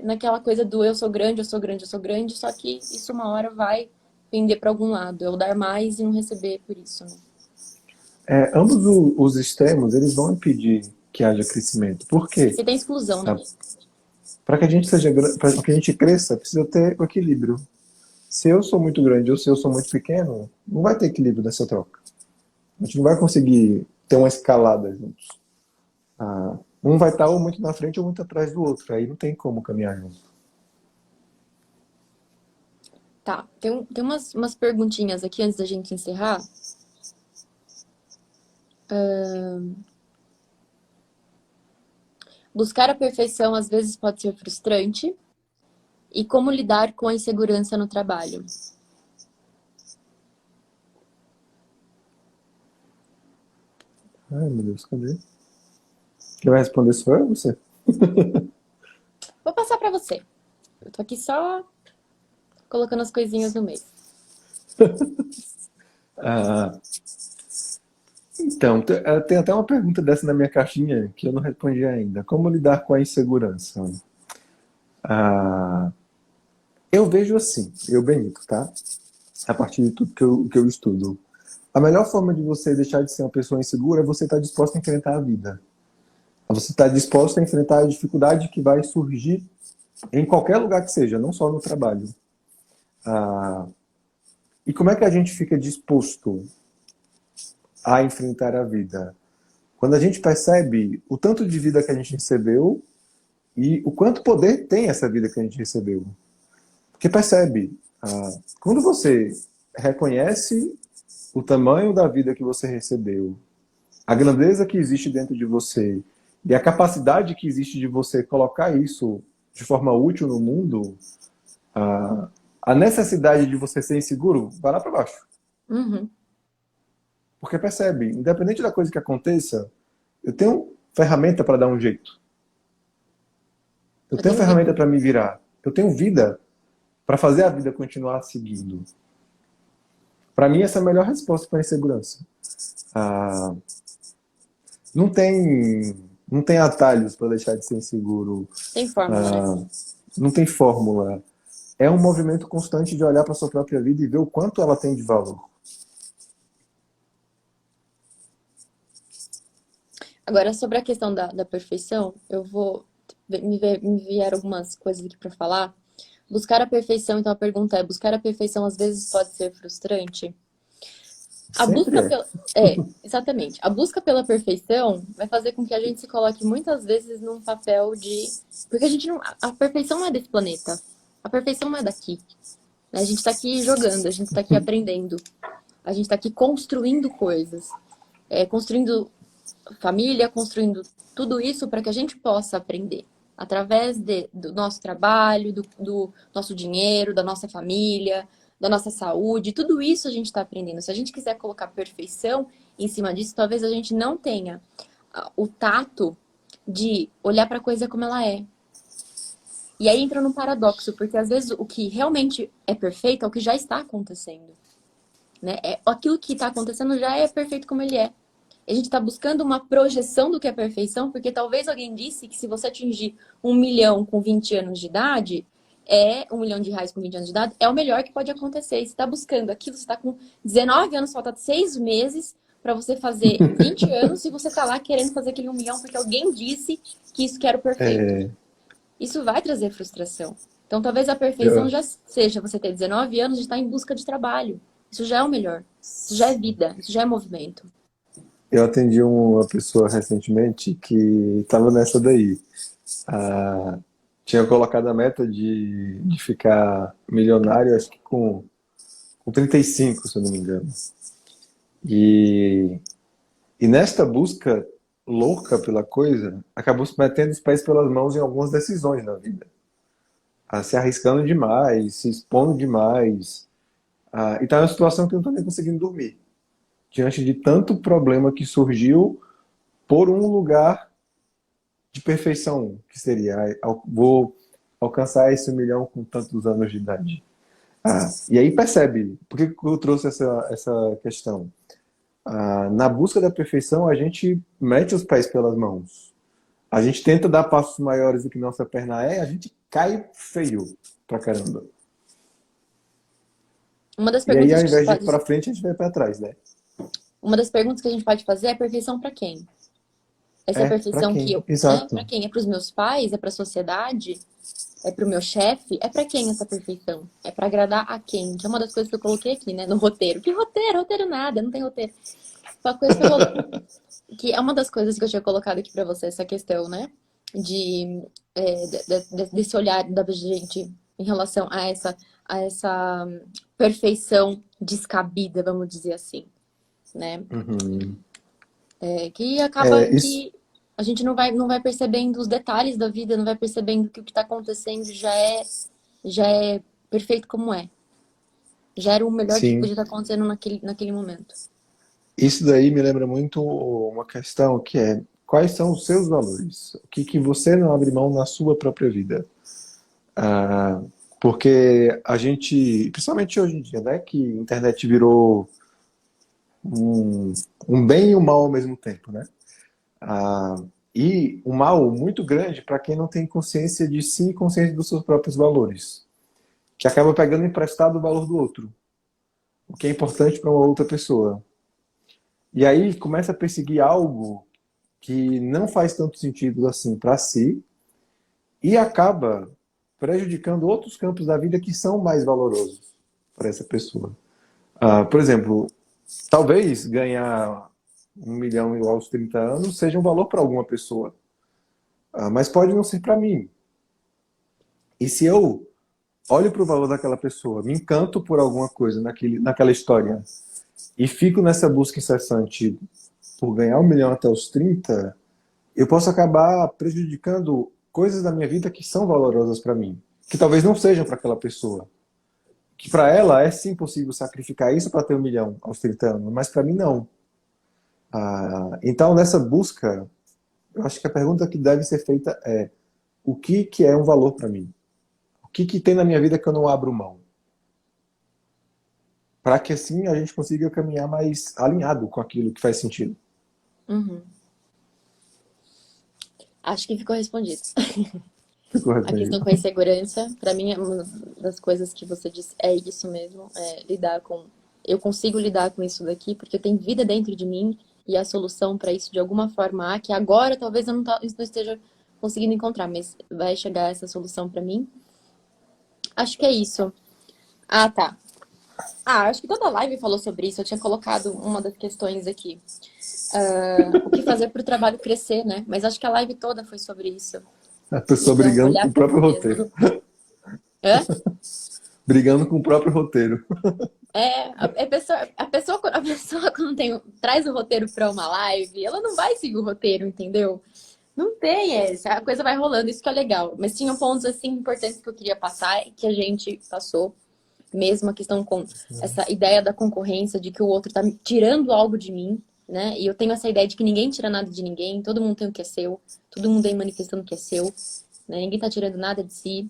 naquela coisa do eu sou grande, eu sou grande, eu sou grande. Só que isso uma hora vai pender para algum lado. Eu dar mais e não receber por isso, né? Ambos os extremos, eles vão impedir que haja crescimento. Por quê? Porque tem exclusão, né? Para que a gente seja, para que a gente cresça, precisa ter o equilíbrio. Se eu sou muito grande ou se eu sou muito pequeno, não vai ter equilíbrio nessa troca. A gente não vai conseguir ter uma escalada juntos. Um vai estar ou muito na frente ou muito atrás do outro. Aí não tem como caminhar junto. Tá, tem umas perguntinhas aqui antes da gente encerrar. Buscar a perfeição às vezes pode ser frustrante. E como lidar com a insegurança no trabalho? Ai, meu Deus, cadê? Quem vai responder sou eu ou você? Vou passar pra você. Eu tô aqui só colocando as coisinhas no meio. Ah, então, tem até uma pergunta dessa na minha caixinha que eu não respondi ainda. Como lidar com a insegurança? Ah, eu vejo assim, eu, Benito, tá? A partir de tudo que eu estudo. A melhor forma de você deixar de ser uma pessoa insegura é você estar disposto a enfrentar a vida. É você estar disposto a enfrentar a dificuldade que vai surgir em qualquer lugar que seja, não só no trabalho. Ah, e como é que a gente fica disposto a enfrentar a vida? Quando a gente percebe o tanto de vida que a gente recebeu e o quanto poder tem essa vida que a gente recebeu. Porque percebe, quando você reconhece o tamanho da vida que você recebeu, a grandeza que existe dentro de você e a capacidade que existe de você colocar isso de forma útil no mundo, a necessidade de você ser inseguro vai lá para baixo. Uhum. Porque percebe, independente da coisa que aconteça, eu tenho ferramenta para dar um jeito. Eu Eu tenho tenho vida. ferramenta para me virar. Eu tenho vida para fazer a vida continuar seguindo. Para mim, essa é a melhor resposta para a insegurança. Ah, não tem atalhos para deixar de ser inseguro. Tem fórmula, né? Ah, não tem fórmula. É um movimento constante de olhar para sua própria vida e ver o quanto ela tem de valor. Agora, sobre a questão da perfeição, eu vou. Me vieram algumas coisas aqui pra falar. Buscar a perfeição, então a pergunta é: buscar a perfeição às vezes pode ser frustrante? A Sempre busca é. pela. Exatamente. A busca pela perfeição vai fazer com que a gente se coloque muitas vezes num papel de. Porque a gente não. A perfeição não é desse planeta. A perfeição não é daqui. A gente tá aqui jogando, a gente tá aqui aprendendo. A gente tá aqui construindo coisas. Construindo família, construindo tudo isso para que a gente possa aprender. Através do nosso trabalho, do nosso dinheiro, da nossa família, da nossa saúde, tudo isso a gente está aprendendo. Se a gente quiser colocar perfeição em cima disso, talvez a gente não tenha o tato de olhar para a coisa como ela é. E aí entra num paradoxo, porque às vezes o que realmente é perfeito é o que já está acontecendo. Né? Aquilo que está acontecendo já é perfeito como ele é. A gente está buscando uma projeção do que é perfeição, porque talvez alguém disse que se você atingir 1 milhão com 20 anos de idade, R$ 1 milhão com 20 anos de idade, é o melhor que pode acontecer. E você está buscando aquilo, você está com 19 anos, falta 6 meses para você fazer 20 anos, e você está lá querendo fazer aquele 1 milhão porque alguém disse que isso que era o perfeito. isso vai trazer frustração. Então, talvez a perfeição Eu, já seja você ter 19 anos e estar em busca de trabalho. Isso já é o melhor. Isso já é vida. Isso já é movimento. eu atendi uma pessoa recentemente que estava nessa daí. Ah, tinha colocado a meta de ficar milionário, acho que com 35, se eu não me engano. E, e nesta busca louca pela coisa, acabou se metendo os pés pelas mãos em algumas decisões na vida. Se arriscando demais, se expondo demais. E tá numa situação que eu não estou nem conseguindo dormir. Diante de tanto problema que surgiu por um lugar de perfeição, que seria, vou alcançar esse 1 milhão com tantos anos de idade. E aí percebe, por que eu trouxe essa questão? Na busca da perfeição, a gente mete os pés pelas mãos. A gente tenta dar passos maiores do que nossa perna é, a gente cai feio pra caramba. Uma das E aí, perguntas ao que a gente invés de ir pode, pra frente, a gente vai pra trás, né? uma das perguntas que a gente pode fazer é perfeição para quem? Essa Pra perfeição que quem? eu, né? Para Exato. quem? É para os meus pais? É para a sociedade? É para o meu chefe? É para quem essa perfeição? É para agradar a quem? Que é uma das coisas que eu coloquei aqui, né? No roteiro. Que roteiro? Roteiro nada, não tem roteiro. Uma coisa que eu que é uma das coisas que eu tinha colocado aqui para você, essa questão, né? De, desse olhar da gente em relação a essa perfeição descabida, vamos dizer assim, né? Uhum. Que acaba Isso, que a gente não vai percebendo os detalhes da vida, não vai percebendo que o que está acontecendo já é perfeito como é. Já era o melhor que sim. podia estar acontecendo naquele momento. Isso daí me lembra muito uma questão que é: quais são os seus valores? O que você não abre mão na sua própria vida? Ah, porque a gente, principalmente hoje em dia, né, que a internet virou um, um bem e um mal ao mesmo tempo, né? Ah, e um mal muito grande para quem não tem consciência de si e consciência dos seus próprios valores, que acaba pegando emprestado o valor do outro, o que é importante para uma outra pessoa. E aí começa a perseguir algo que não faz tanto sentido assim para si e acaba prejudicando outros campos da vida que são mais valorosos para essa pessoa. Por exemplo, talvez ganhar 1 milhão aos 30 anos seja um valor para alguma pessoa, mas pode não ser para mim. E se eu olho para o valor daquela pessoa, me encanto por alguma coisa naquela história e fico nessa busca incessante por ganhar 1 milhão até os 30, eu posso acabar prejudicando coisas da minha vida que são valorosas para mim, que talvez não sejam para aquela pessoa. Que para ela é sim possível sacrificar isso para ter 1 milhão aos 30 anos, mas para mim não. Então, nessa busca, eu acho que a pergunta que deve ser feita é: o que é um valor para mim? O que tem na minha vida que eu não abro mão? Para que assim a gente consiga caminhar mais alinhado com aquilo que faz sentido. Uhum. Acho que ficou respondido. Ficou A questão respondido. com a insegurança, para mim, é uma das coisas que você disse é isso mesmo, é lidar com. Eu consigo lidar com isso daqui porque eu tenho vida dentro de mim e a solução para isso de alguma forma há, que agora talvez eu não esteja conseguindo encontrar, mas vai chegar essa solução para mim. Acho que é isso. Ah, tá. Acho que toda live falou sobre isso. Eu tinha colocado uma das questões aqui. O que fazer para o trabalho crescer, né? Mas acho que a live toda foi sobre isso. A pessoa Então, brigando com olhar o para si próprio mesmo. roteiro. Hã? Brigando com o próprio roteiro. A pessoa quando traz o roteiro para uma live, ela não vai seguir o roteiro, entendeu? Não tem essa, a coisa vai rolando, isso que é legal. Mas tinham pontos assim importantes que eu queria passar e que a gente passou. Mesmo a questão com essa ideia da concorrência, de que o outro tá tirando algo de mim, né? E eu tenho essa ideia de que ninguém tira nada de ninguém, todo mundo tem o que é seu, todo mundo vem manifestando o que é seu, né? Ninguém tá tirando nada de si.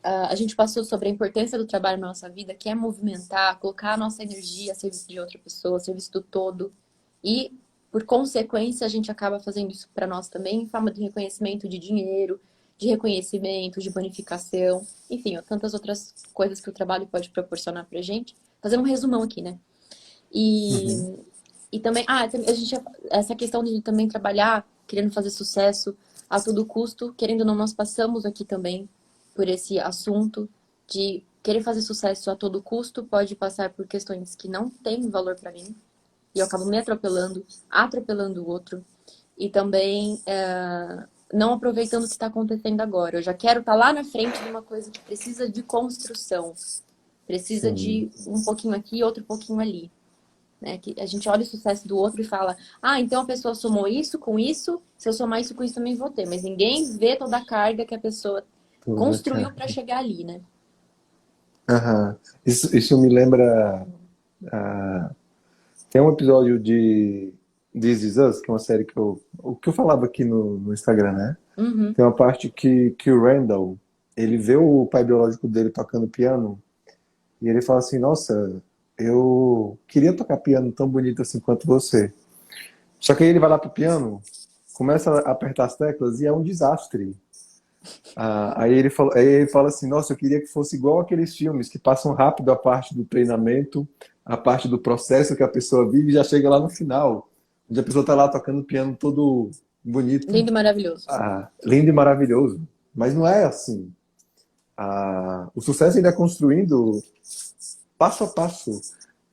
A gente passou sobre a importância do trabalho na nossa vida, que é movimentar, colocar a nossa energia a serviço de outra pessoa, a serviço do todo. E, por consequência, a gente acaba fazendo isso para nós também, em forma de reconhecimento de dinheiro, de reconhecimento, de bonificação, enfim, ó, tantas outras coisas que o trabalho pode proporcionar pra gente. Fazendo um resumão aqui, né? Uhum. E, e também, a gente, essa questão de também trabalhar. querendo fazer sucesso a todo custo. Querendo ou não, nós passamos aqui também por esse assunto de querer fazer sucesso a todo custo, pode passar por questões que não têm valor para mim, e eu acabo me atropelando o outro, e também não aproveitando o que está acontecendo agora. Eu já quero estar lá na frente de uma coisa que precisa de construção, precisa Sim. de um pouquinho aqui e outro pouquinho ali. Né? Que a gente olha o sucesso do outro e fala, então a pessoa somou isso com isso, se eu somar isso com isso também vou ter. Mas ninguém vê toda a carga que a pessoa Toda construiu para carne. chegar ali, né? Aham. Isso me lembra. ah, Tem um episódio de This Is Us, que é uma série que eu falava aqui no Instagram, né? Uhum. Tem uma parte que o Randall, ele vê o pai biológico dele tocando piano e ele fala assim, nossa, eu queria tocar piano tão bonito assim quanto você. Só que aí ele vai lá pro piano, começa a apertar as teclas e é um desastre. Aí ele fala assim, nossa, eu queria que fosse igual aqueles filmes que passam rápido a parte do treinamento, a parte do processo que a pessoa vive e já chega lá no final, onde a pessoa tá lá tocando piano todo bonito, Lindo e maravilhoso. lindo e maravilhoso. Mas não é assim. O sucesso ele é construindo passo a passo.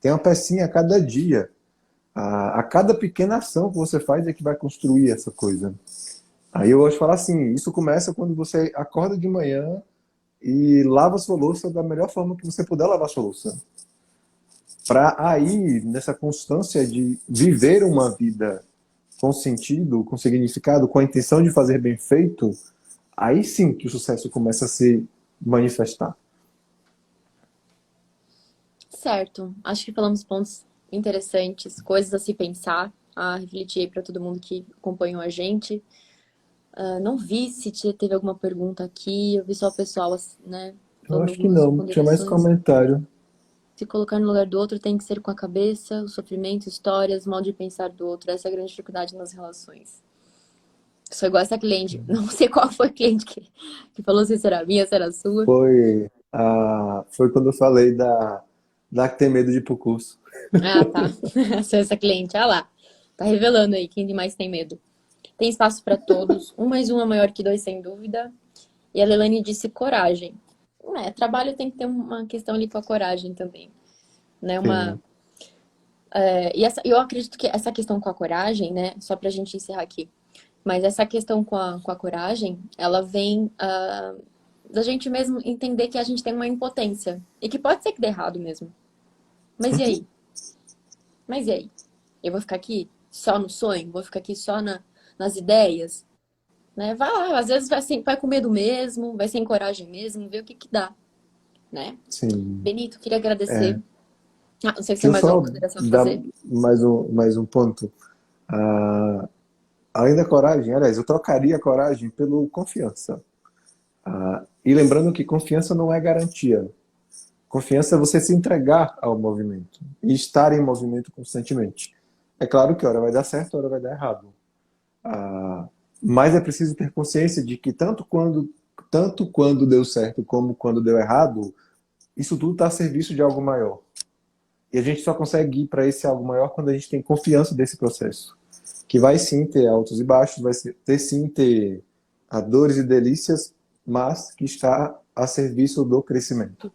Tem uma pecinha a cada dia. A cada pequena ação que você faz é que vai construir essa coisa. Aí eu gosto de falar assim, isso começa quando você acorda de manhã e lava sua louça da melhor forma que você puder lavar sua louça. Para aí, nessa constância de viver uma vida com sentido, com significado, com a intenção de fazer bem feito, aí sim que o sucesso começa a se manifestar. Certo. Acho que falamos pontos interessantes, coisas a se pensar, a refletir para todo mundo que acompanhou a gente. Não vi se teve alguma pergunta aqui, eu vi só o pessoal, né, Eu falando acho que algumas não, tinha mais ponderações. comentário. Se colocar no lugar do outro tem que ser com a cabeça, o sofrimento, histórias, modo de pensar do outro. Essa é a grande dificuldade nas relações. Sou igual essa cliente. Não sei qual foi a cliente que falou se será minha, se era sua. Foi quando eu falei da que tem medo de ir pro curso. Ah, tá. Sou essa cliente. Ah lá. Tá revelando aí quem mais tem medo. Tem espaço para todos. Um mais um é maior que dois, sem dúvida. E a Lelane disse coragem. Trabalho tem que ter uma questão ali com a coragem também. Né? Sim. Eu acredito que essa questão com a coragem, né? Só pra gente encerrar aqui. Mas essa questão com a coragem, ela vem da gente mesmo entender que a gente tem uma impotência. E que pode ser que dê errado mesmo. Mas e aí? Mas e aí? Eu vou ficar aqui só no sonho? Vou ficar aqui só nas ideias? Né? Vai lá, às vezes vai com medo mesmo, vai sem coragem mesmo, ver o que dá, né? Sim. Benito, queria agradecer. É. Não sei se Deixa tem eu mais alguma só consideração a dar fazer. mais um ponto. Ah, Além da coragem, aliás, eu trocaria a coragem pelo confiança. E lembrando que confiança não é garantia. Confiança é você se entregar ao movimento e estar em movimento constantemente. É claro que hora vai dar certo, hora vai dar errado. Mas é preciso ter consciência de que tanto quando deu certo como quando deu errado, isso tudo está a serviço de algo maior. E a gente só consegue ir para esse algo maior quando a gente tem confiança desse processo. Que vai sim ter altos e baixos, ter dores e delícias, mas que está a serviço do crescimento.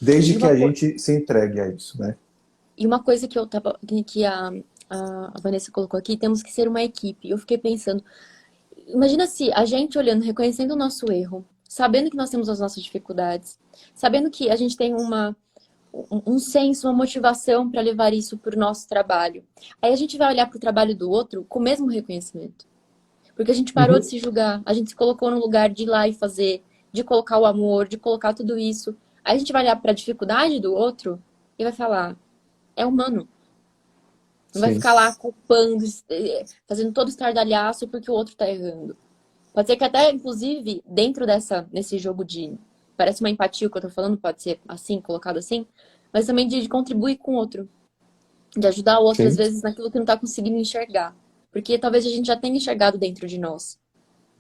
Desde E que uma, a co- gente se entregue a isso, né? e uma coisa que a Vanessa colocou aqui, temos que ser uma equipe. Eu fiquei pensando, imagina se a gente olhando, reconhecendo o nosso erro, sabendo que nós temos as nossas dificuldades, sabendo que a gente tem um senso, uma motivação para levar isso para o nosso trabalho. Aí a gente vai olhar para o trabalho do outro com o mesmo reconhecimento. Porque a gente parou de Uhum. se julgar, a gente se colocou no lugar de ir lá e fazer, de colocar o amor, de colocar tudo isso. Aí a gente vai olhar para a dificuldade do outro e vai falar, é humano. Não vai Sim, ficar lá culpando, fazendo todo estardalhaço porque o outro tá errando. Pode ser que até, inclusive, dentro nesse jogo de. Parece uma empatia o que eu tô falando, pode ser assim, colocado assim, mas também de contribuir com o outro. De ajudar o outro, às sim, vezes, naquilo que não tá conseguindo enxergar. Porque talvez a gente já tenha enxergado dentro de nós.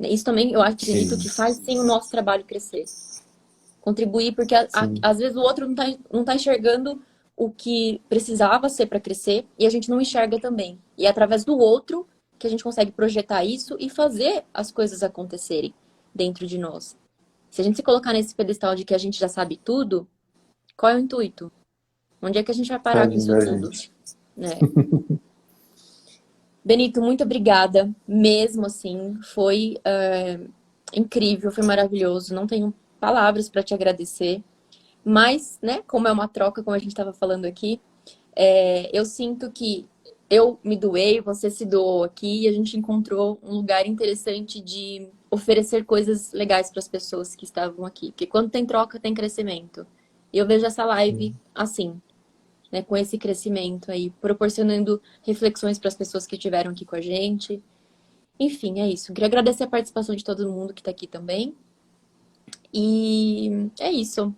Isso também eu acredito sim, que faz sim o nosso trabalho crescer. Contribuir, porque sim, às vezes o outro não tá enxergando o que precisava ser para crescer e a gente não enxerga também. E é através do outro que a gente consegue projetar isso e fazer as coisas acontecerem dentro de nós. Se a gente se colocar nesse pedestal de que a gente já sabe tudo, qual é o intuito? Onde é que a gente vai parar com isso Tadinho da tudo? gente. Né? Benito, muito obrigada. Mesmo assim, foi incrível, foi maravilhoso. Não tenho palavras para te agradecer. Mas, né, como é uma troca, como a gente estava falando aqui, eu sinto que eu me doei, você se doou aqui e a gente encontrou um lugar interessante de oferecer coisas legais para as pessoas que estavam aqui. Porque quando tem troca, tem crescimento. E eu vejo essa live assim, né, com esse crescimento aí, proporcionando reflexões para as pessoas que estiveram aqui com a gente. Enfim, é isso. Queria agradecer a participação de todo mundo que está aqui também. E é isso.